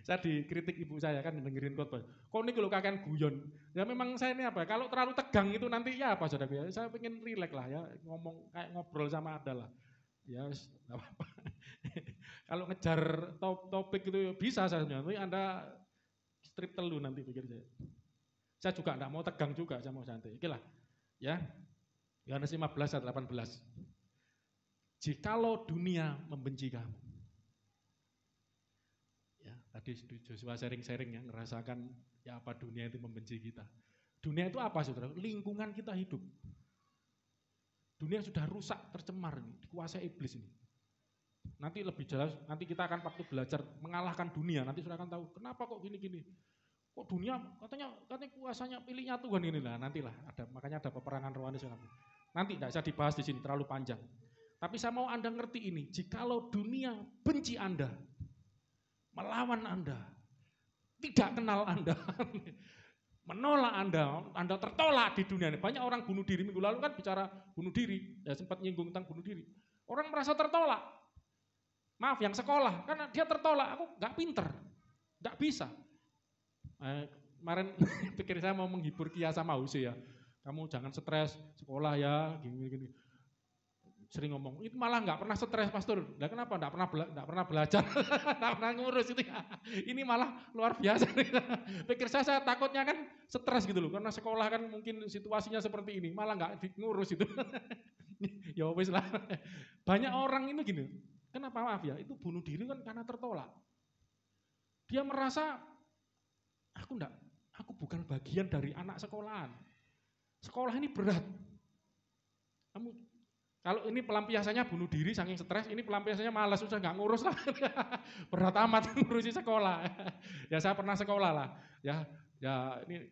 saya dikritik ibu saya kan dengerin khotbah. Kok ini kalau kakek guyon. Ya memang saya ini apa? Kalau terlalu tegang itu nanti ya apa saudara ya. Saya pengen rileks lah ya, ngomong kayak ngobrol sama Ada lah. Ya enggak apa-apa. Kalau ngejar topik itu bisa saya nanti Anda strip telu nanti pikir saya. Saya juga enggak mau tegang juga, saya mau santai. Oke lah. Ya. Yohanes 15 ayat 18. Jikalau dunia membenci kamu. Ya, tadi Joshua sharing-sharing ya, ngerasakan ya apa dunia itu membenci kita. Dunia itu apa saudara? Lingkungan kita hidup. Dunia sudah rusak, tercemar nih, dikuasai iblis ini. Nanti lebih jelas, nanti kita akan waktu belajar mengalahkan dunia, nanti sudah akan tahu kenapa kok gini-gini. Kok dunia katanya kuasanya pilihnya Tuhan ini lah, nantilah ada, makanya ada peperangan rohani. Nanti tidak bisa dibahas di sini, terlalu panjang. Tapi saya mau Anda ngerti ini, jikalau dunia benci Anda, melawan Anda, tidak kenal Anda, menolak Anda tertolak di dunia ini. Banyak orang bunuh diri, minggu lalu kan bicara bunuh diri, ya sempat nyinggung tentang bunuh diri. Orang merasa tertolak, maaf yang sekolah, karena dia tertolak, aku gak pinter, gak bisa. Kemarin pikir saya mau menghibur Kia sama Huse ya, kamu jangan stres sekolah ya, gini-gini. Sering ngomong, itu malah nggak pernah stres pastor. Nah, kenapa? Nggak pernah belajar, nggak pernah ngurus itu. Ya. Ini malah luar biasa. Pikir saya takutnya kan stres gitu loh, karena sekolah kan mungkin situasinya seperti ini, malah nggak ngurus itu. Ya wis lah. Banyak orang ini gini, kenapa maaf ya? Itu bunuh diri kan karena tertolak. Dia merasa aku bukan bagian dari anak sekolahan. Sekolah ini berat. Kalau ini pelampiasannya bunuh diri saking stres, ini pelampiasannya malas, susah nggak ngurus lah. Berat amat ngurusi sekolah. Ya saya pernah sekolah lah. Ya ini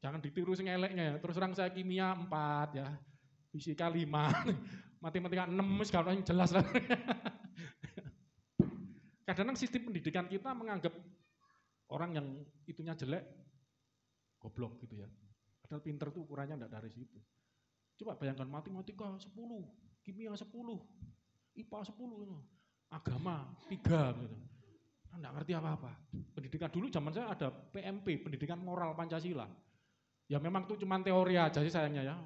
jangan ditiru sing eleknya ya. Terus terang saya kimia 4 ya. Fisika 5. Matematika 6 segala yang jelas lah. Kadang-kadang sistem pendidikan kita menganggap orang yang itunya jelek goblok gitu ya. Padahal pinter tuh ukurannya enggak dari situ. Coba bayangkan matematika 10, kimia 10, IPA 10, agama 3 gitu. Enggak ngerti apa-apa. Pendidikan dulu zaman saya ada PMP, pendidikan moral Pancasila. Ya memang itu cuma teori aja sih sayangnya ya.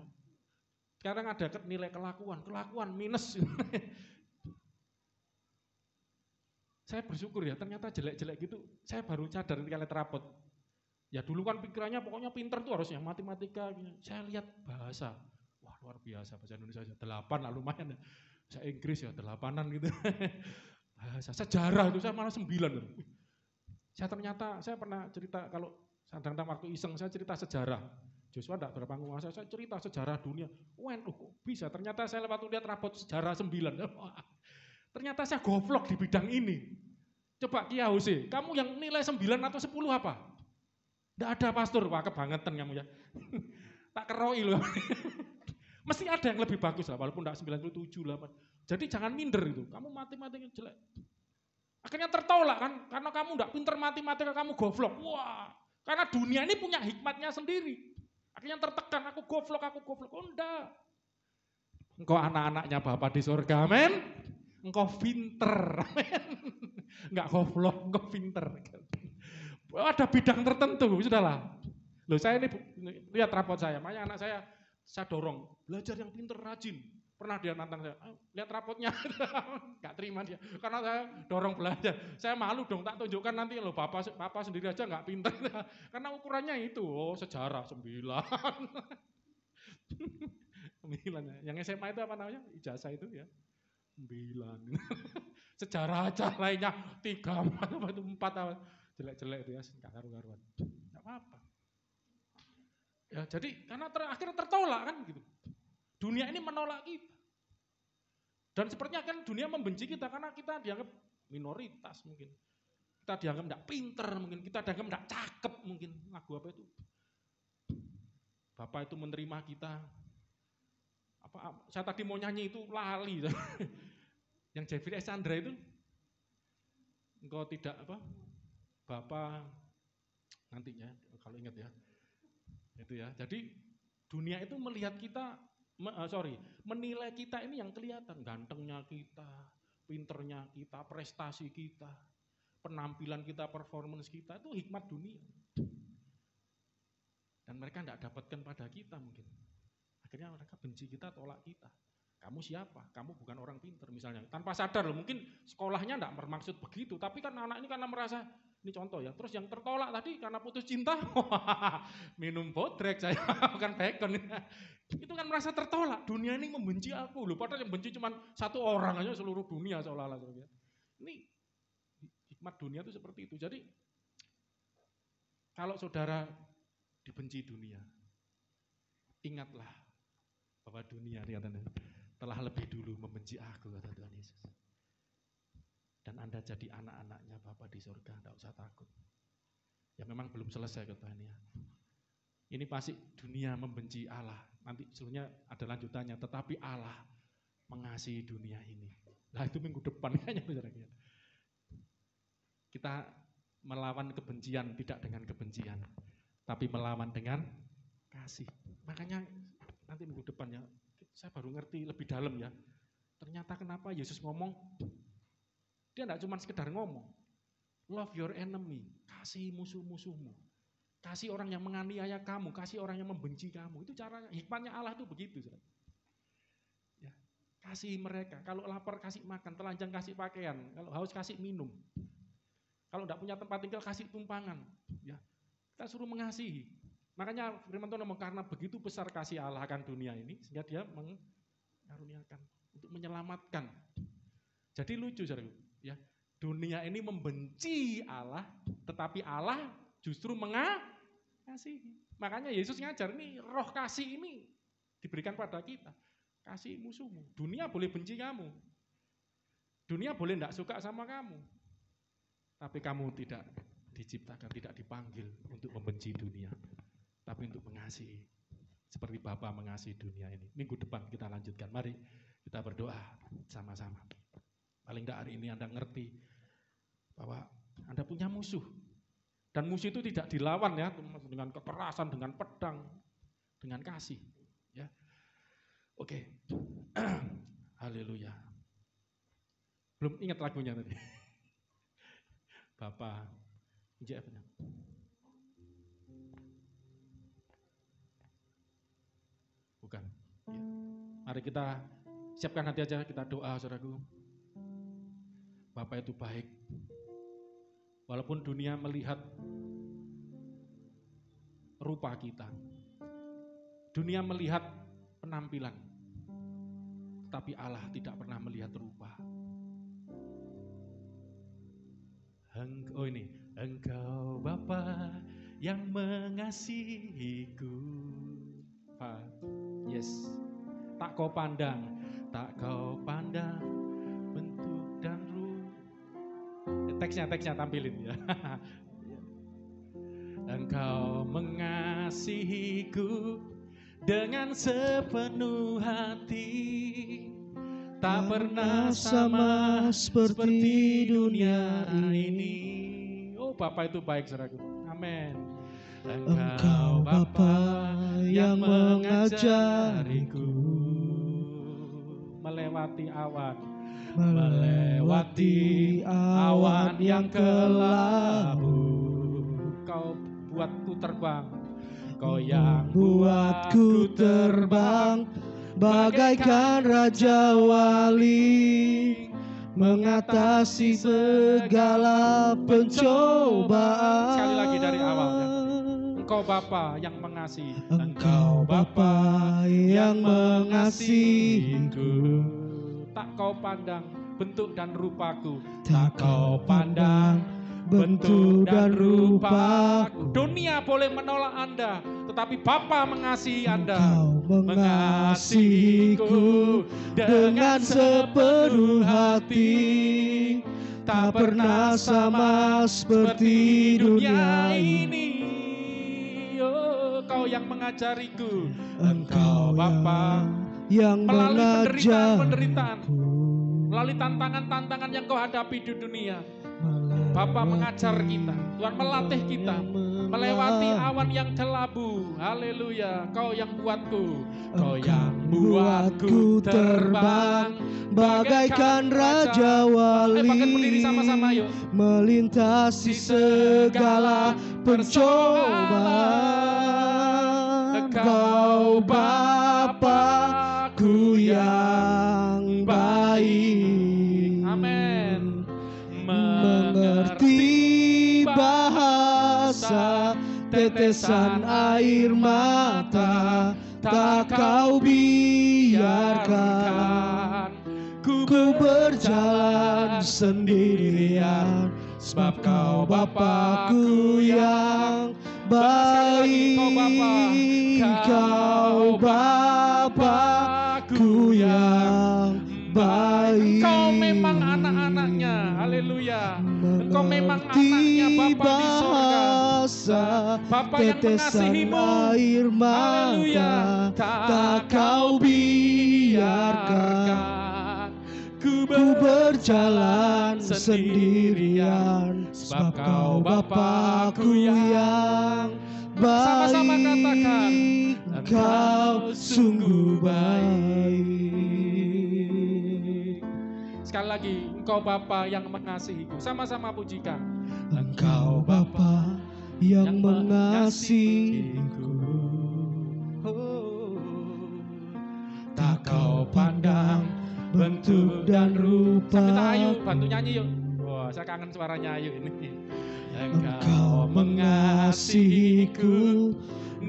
Sekarang ada nilai kelakuan minus. Saya bersyukur ya, ternyata jelek-jelek gitu, saya baru sadar ketika lihat rapot. Ya dulu kan pikirannya pokoknya pinter tuh harus yang matematika. Saya lihat bahasa, wah luar biasa bahasa Indonesia 8 lah lumayan. Bahasa Inggris ya 8-an gitu. Bahasa sejarah itu saya malah 9. Saya pernah cerita kalau tentang waktu iseng saya cerita sejarah. Joshua enggak berapa nguasa, saya cerita sejarah dunia. Kok bisa? Ternyata saya waktu lihat rapot sejarah 9. Ternyata saya goblok di bidang ini. Coba Kia Huse, kamu yang nilai 9 atau 10 apa? Enggak ada pastor, wah kebangetan kamu ya. Tak keroi loh. Mesti ada yang lebih bagus lah, walaupun enggak 97 lah. Jadi jangan minder itu, kamu matematika jelek. Akhirnya tertolak kan, karena kamu enggak pinter matematika, kamu goblok. Wah, karena dunia ini punya hikmatnya sendiri. Akhirnya tertekan, aku goblok. Oh enggak. Engkau anak-anaknya Bapa di surga, amin. Engkau pinter, enggak goblok, engkau pinter. Ada bidang tertentu, sudahlah. Loh saya ini lihat rapot saya, makanya anak saya dorong, belajar yang pinter, rajin. Pernah dia nantang saya, lihat rapotnya, enggak terima dia. Karena saya dorong belajar, saya malu dong, tak tunjukkan nanti loh Papa sendiri aja enggak pinter. Karena ukurannya itu, sejarah 9. 9. Yang SMA itu apa namanya? Ijazah itu ya. 9. Sejarah aja lainnya 3, 4, 4 jelek-jelek itu ya, enggak karu-karuan. Enggak apa-apa. Ya, jadi karena akhirnya tertolak kan gitu. Dunia ini menolak kita. Dan sepertinya kan dunia membenci kita karena kita dianggap minoritas mungkin. Kita dianggap enggak pinter mungkin, kita dianggap enggak cakep mungkin. Lagu apa itu? Bapak itu menerima kita. Saya tadi mau nyanyi itu lali. Yang Jeffrey Sandra itu engkau tidak Bapak nantinya kalau ingat ya. Itu ya. Jadi dunia itu melihat kita menilai kita ini yang kelihatan, gantengnya kita, pinternya kita, prestasi kita, penampilan kita, performance kita, itu hikmat dunia. Dan mereka tidak dapatkan pada kita mungkin. Akhirnya mereka benci kita, tolak kita. Kamu siapa? Kamu bukan orang pinter misalnya. Tanpa sadar loh, mungkin sekolahnya tidak bermaksud begitu, tapi kan anak ini karena merasa, ini contoh ya, terus yang tertolak tadi karena putus cinta, minum bodrek saya, bukan bacon. Itu kan merasa tertolak, dunia ini membenci aku loh, padahal yang benci cuma satu orang aja seluruh dunia seolah-olah. Ini hikmat dunia itu seperti itu. Jadi kalau saudara dibenci dunia, ingatlah bahwa dunia telah lebih dulu membenci aku, kata Tuhan Yesus. Dan Anda jadi anak-anaknya Bapa di surga, tidak usah takut. Ya memang belum selesai katanya. Ini pasti dunia membenci Allah. Nanti sebenarnya ada lanjutannya, tetapi Allah mengasihi dunia ini. Nah itu minggu depan kayaknya. Kita melawan kebencian tidak dengan kebencian, tapi melawan dengan kasih. Makanya nanti minggu depan ya, saya baru ngerti lebih dalam ya. Ternyata kenapa Yesus ngomong, dia tidak cuma sekedar ngomong, love your enemy, kasih musuh-musuhmu. Kasih orang yang menganiaya kamu, kasih orang yang membenci kamu. Itu caranya, hikmatnya Allah itu begitu. Ya, kasih mereka, kalau lapar kasih makan, telanjang kasih pakaian, kalau haus kasih minum. Kalau tidak punya tempat tinggal kasih tumpangan. Ya, kita suruh mengasihi. Makanya firman Tuhan ngomong, karena begitu besar kasih Allah akan dunia ini, sehingga dia mengaruniakan untuk menyelamatkan. Jadi lucu saudara, ya, dunia ini membenci Allah, tetapi Allah justru mengasihi. Makanya Yesus ngajar, ini roh kasih ini diberikan pada kita. Kasih musuhmu. Dunia boleh benci kamu. Dunia boleh tidak suka sama kamu. Tapi kamu tidak diciptakan, tidak dipanggil untuk membenci dunia, tapi untuk mengasihi. Seperti Bapa mengasihi dunia ini. Minggu depan kita lanjutkan. Mari kita berdoa sama-sama. Paling tidak hari ini Anda ngerti bahwa Anda punya musuh. Dan musuh itu tidak dilawan ya, dengan kekerasan, dengan pedang, dengan kasih. Ya, oke. Haleluya. Belum ingat lagunya tadi. Bapak, bukan. Ya. Mari kita siapkan hati aja, kita doa, saudaraku. Bapak itu baik. Walaupun dunia melihat rupa kita, dunia melihat penampilan, tapi Allah tidak pernah melihat rupa. Engkau Bapa yang mengasihiku. Yes, tak kau pandang bentuk dan teksnya tampilin ya. Engkau mengasihiku dengan sepenuh hati, tak pernah sama seperti dunia ini. Oh, Bapa itu baik, saudaraku. Amin. Engkau Bapa yang mengajariku melewati awan yang kelabu. Kau buatku terbang, Kau yang buatku terbang bagaikan Raja Wali, mengatasi segala pencobaan. Sekali lagi dari awal ya. Engkau Bapa yang mengasihi. Engkau Bapa yang mengasihiku. Tak kau pandang bentuk dan rupaku, Tak kau pandang bentuk dan rupaku. Dunia boleh menolak Anda, tetapi Bapa mengasihi Anda. Engkau mengasihiku dengan sepenuh hati. Tak pernah sama seperti dunia ini. Oh, Kau yang mengajariku. Engkau Bapa, yang melalui penderitaan-penderitaan, melalui tantangan-tantangan yang kau hadapi di dunia, Bapa mengajar kita, Tuhan melatih kita, melewati awan yang kelabu. Haleluya, Kau yang buatku, Kau yang buatku terbang bagaikan Raja Wali. Bahkan berdiri sama-sama yuk. Melintasi segala pencobaan. Kau Bapa-Ku yang baik. Amin. Mengerti bahasa tetesan air mata, tak Kau biarkan ku berjalan sendirian, sebab Kau Bapa-Ku yang baik. Kau Bapa-Ku yang baik. Engkau memang anak-anaknya. Haleluya. Engkau memang anaknya Bapa di surga. Bapa yang mengasihimu. Air mata, tak Kau biarkan ku berjalan sendirian, sebab Kau Bapa-Ku yang baik. Sama-sama katakan, Engkau sungguh baik. Sekali lagi, Engkau Bapa yang mengasihiku. Sama-sama pujikan. Engkau Bapa yang mengasihiku. Tak Kau pandang bentuk dan rupa. Kita Ayu, bantu nyanyi yuk. Wah, saya kangen suaranya Ayu ini. Engkau mengasihiku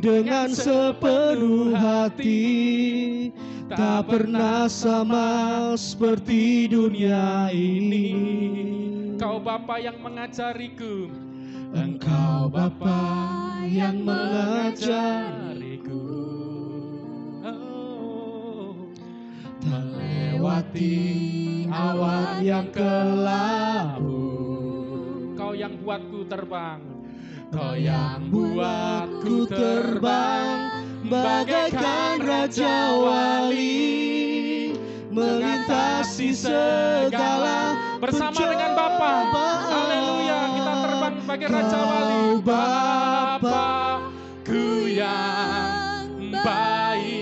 dengan sepenuh hati, tak pernah sama seperti dunia ini. Engkau Bapa yang mengajariku. Engkau Bapa yang mengajariku. Melewati awan yang kelabu. Kau yang buatku terbang. Kau yang buatku terbang bagaikan Raja Wali, melintasi segala bersama dengan Bapa. Haleluya, kita terbang sebagai Raja Wali. Bapa-Ku yang baik.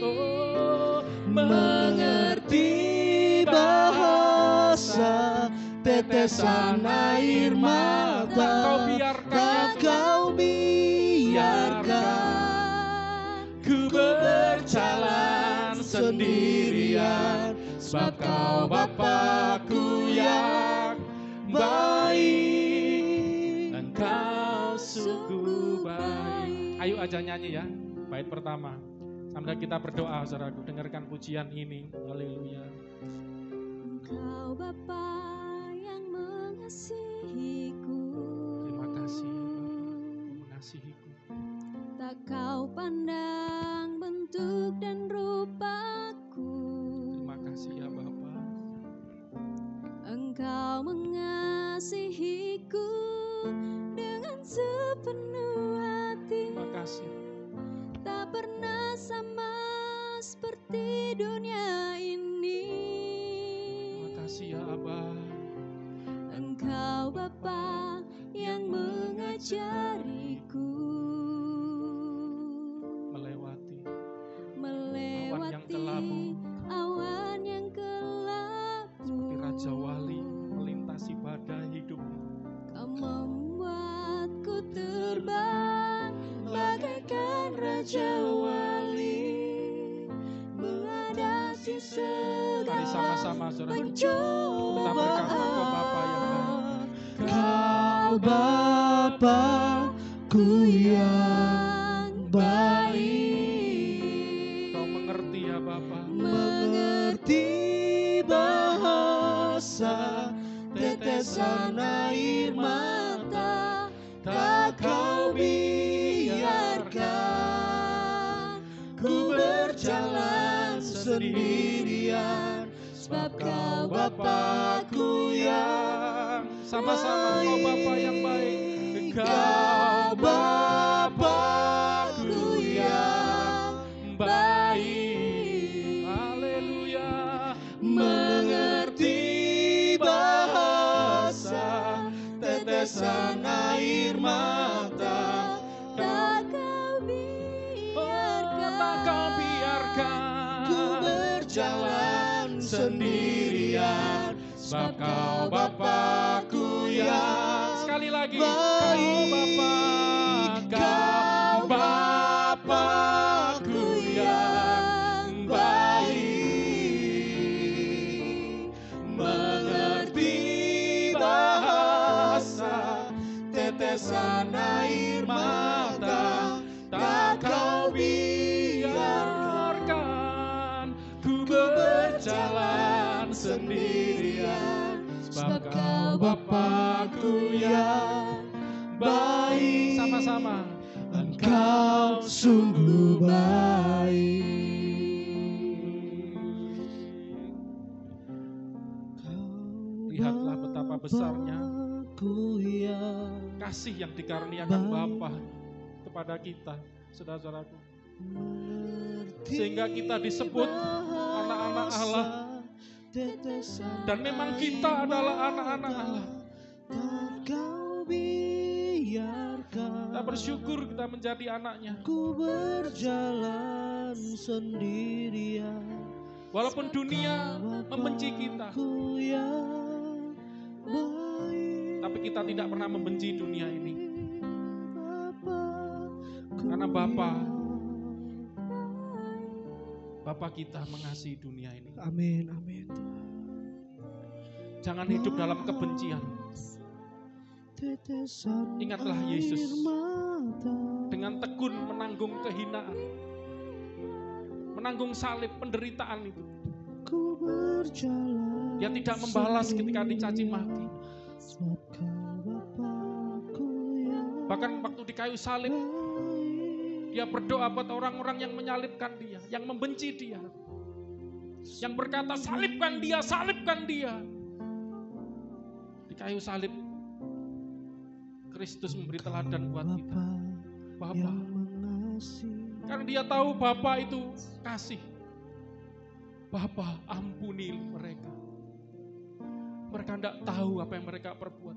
Oh, mengerti bahasa tetesan air mata, Kau biarkan ku berjalan sendirian, sebab Kau Bapa-Ku yang baik. Engkau sungguh baik. Ayo aja nyanyi ya, bait pertama. Sambil kita berdoa, saudaraku, dengarkan pujian ini. Haleluya. Engkau Bapa yang mengasihiku. Terima kasih Bapa, mengasihiku. Tak Kau pandang bentuk dan rupaku. Terima kasih ya Bapa. Engkau mengasihiku dengan sepenuh hati. Terima kasih. Tak pernah sama seperti dunia ini. Terima kasih ya Abah. Engkau Bapa yang mengajariku. Melewati awan yang kelabu. seperti Raja Wali melintasi badai hidup. Kau membuatku terbang bagaikan Raja Wali, menghadapi Mari segala sama-sama saudara. Kita berkata Engkau Bapa yang baik. Kau Bapa Bapakku yang baik. Kau mengerti ya Bapa. Mengerti bahasa tetesan air mata, tak kau biarkan ku berjalan sendirian, sebab kau Bapakku yang Sama-sama kau Bapa yang baik. Kau Bapakku yang baik. Haleluya. Mengerti bahasa tetesan air mata, Tak kau Tak kau biarkan ku berjalan sendirian, sebab kau Bapakku yang Sekali lagi. baik. Kau Bapakku yang baik. Mengerti bahasa tetesan air mata, tak kau biarkan ku berjalan sendirian, sebab kau Bapakku yang baik. Sama-sama. Engkau sungguh baik. Lihatlah betapa besarnya Bapakku yang kasih yang dikaruniakan Bapa kepada kita, saudara-saudaraku. mengerti Sehingga kita disebut anak-anak Allah. Dan memang kita adalah anak-anak Allah. Tak kau biarkan Kita bersyukur kita menjadi anaknya. ku berjalan sendirian, Walaupun dunia membenci kita, Ku yang baik. tapi kita tidak pernah membenci dunia ini. Bapakku Karena Bapa, yang- Bapa kita mengasihi dunia ini. Amin, amin. Jangan hidup dalam kebencian. Tetesan Ingatlah Yesus. air mata, Dengan tekun menanggung kehinaan, menanggung salib, penderitaan itu. ku berjalan. Dia tidak membalas ketika dicaci maki. Sebab kau Bapakku yang Bahkan waktu di kayu salib, baik. dia berdoa buat orang-orang yang menyalibkan dia, yang membenci dia. Yang berkata, salibkan dia, salibkan dia. Di kayu salib, Kristus memberi teladan buat kita. Bapa, Yang mengasihi. karena dia tahu Bapa itu kasih. Bapa, ampuni mereka. Mereka tidak tahu apa yang mereka perbuat.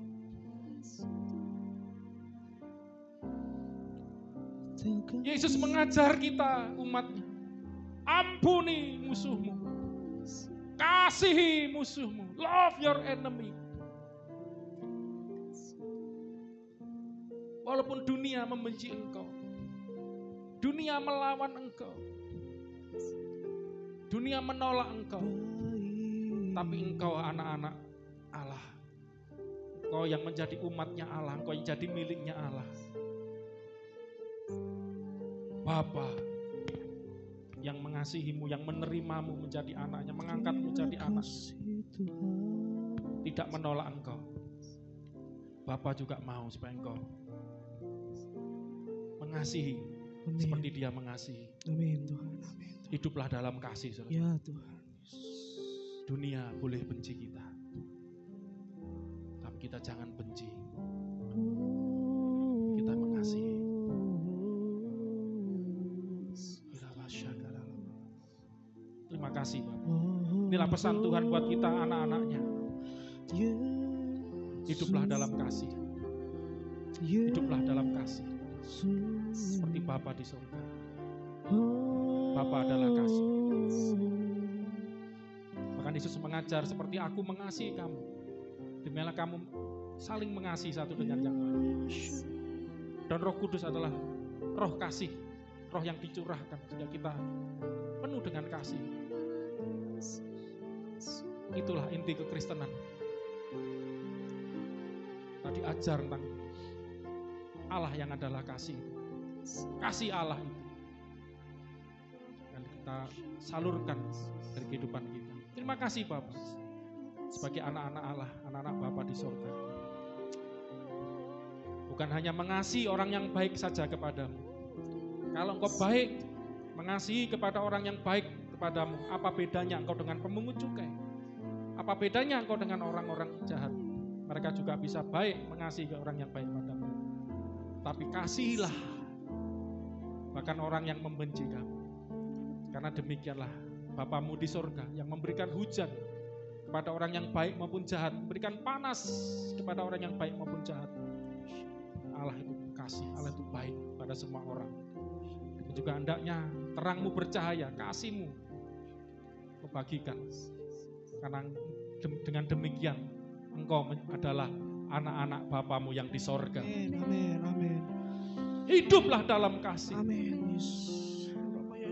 Yesus mengajar kita umatnya. Ampuni musuhmu. Kasihi musuhmu. Love your enemy. Walaupun dunia membenci engkau. Dunia melawan engkau. Dunia menolak engkau. Tapi engkau anak-anak Allah. Engkau yang menjadi umatnya Allah. Engkau yang jadi miliknya Allah. Bapa yang mengasihimu, yang menerimamu menjadi anaknya, mengangkatmu menjadi anak, tidak menolak engkau. Bapa juga mau supaya engkau mengasihi seperti dia mengasihi. Amin Tuhan, amin. Hiduplah dalam kasih, saudara. Ya Tuhan. Dunia boleh benci kita, tapi kita jangan benci. Kita mengasihi. Terima kasih Bapak. Inilah pesan Tuhan buat kita anak-anaknya. Hiduplah dalam kasih. Hiduplah dalam kasih. Seperti Bapa di surga. Bapa adalah kasih. Bahkan Yesus mengajar seperti aku mengasihi kamu. Demikianlah kamu saling mengasihi satu dengan yang lain. Dan Roh Kudus adalah roh kasih. Roh yang dicurahkan sehingga kita penuh dengan kasih. Itulah inti kekristenan. Tadi ajar tentang Allah yang adalah kasih. Kasih Allah itu. Dan kita salurkan dari kehidupan kita. Terima kasih Bapa. Sebagai anak-anak Allah, anak-anak Bapa di surga. Bukan hanya mengasihi orang yang baik saja kepadamu. Kalau engkau baik, mengasihi kepada orang yang baik kepadamu, apa bedanya engkau dengan pemungut cukai? Apa bedanya engkau dengan orang-orang jahat? Mereka juga bisa baik mengasihi ke orang yang baik padamu. Tapi kasihilah bahkan orang yang membenci kamu. Karena demikianlah Bapamu di surga yang memberikan hujan kepada orang yang baik maupun jahat, memberikan panas kepada orang yang baik maupun jahat. Allah itu kasih, Allah itu baik pada semua orang. Dan juga hendaknya terangmu bercahaya, kasihmu membagikan. Karena dengan demikian engkau adalah anak-anak Bapamu yang di sorga. Amin, amin. Hiduplah dalam kasih. Amin.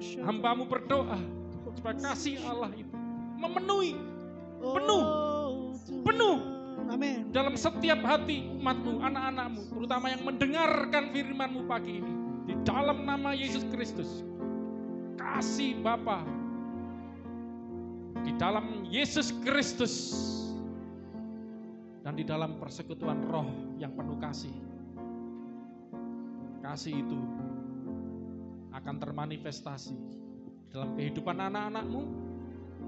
Hamba-Mu berdoa supaya kasih Allah itu memenuhi, penuh Amin. dalam setiap hati umat-Mu, anak-anak-Mu, terutama yang mendengarkan firman-Mu pagi ini. Di dalam nama Yesus Kristus, kasih Bapa, di dalam Yesus Kristus, dan di dalam persekutuan roh yang penuh kasih. Kasih itu akan termanifestasi dalam kehidupan anak-anak-Mu,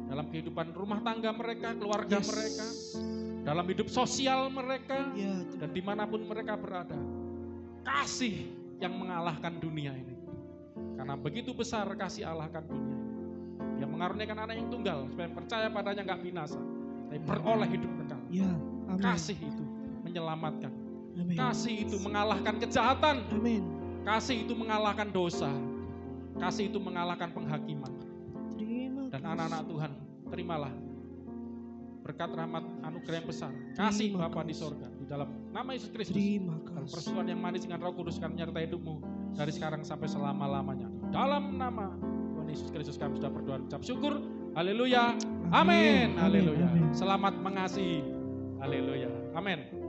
dalam kehidupan rumah tangga mereka, keluarga mereka, dalam hidup sosial mereka, dan dimanapun mereka berada. Kasih yang mengalahkan dunia ini. Karena begitu besar kasih Allah akan dunia ini. Dia mengaruniakan anak yang tunggal, supaya percaya padanya gak binasa, tapi beroleh hidup kekal. Kasih itu menyelamatkan. Amin. Kasih itu mengalahkan kejahatan. Amin. Kasih itu mengalahkan dosa. Kasih itu mengalahkan penghakiman. Dan anak-anak Tuhan, terimalah berkat rahmat anugerah yang besar. Kasih Bapa di sorga, di dalam nama Yesus Kristus. Dan persetujuan yang manis dengan Roh Kudus akan menyertai hidupmu dari sekarang sampai selama-lamanya. Dalam nama Tuhan Yesus Kristus kami sudah berdoa, ucap syukur. Haleluya. Amin. Haleluya. Selamat mengasihi. Haleluya. Amin.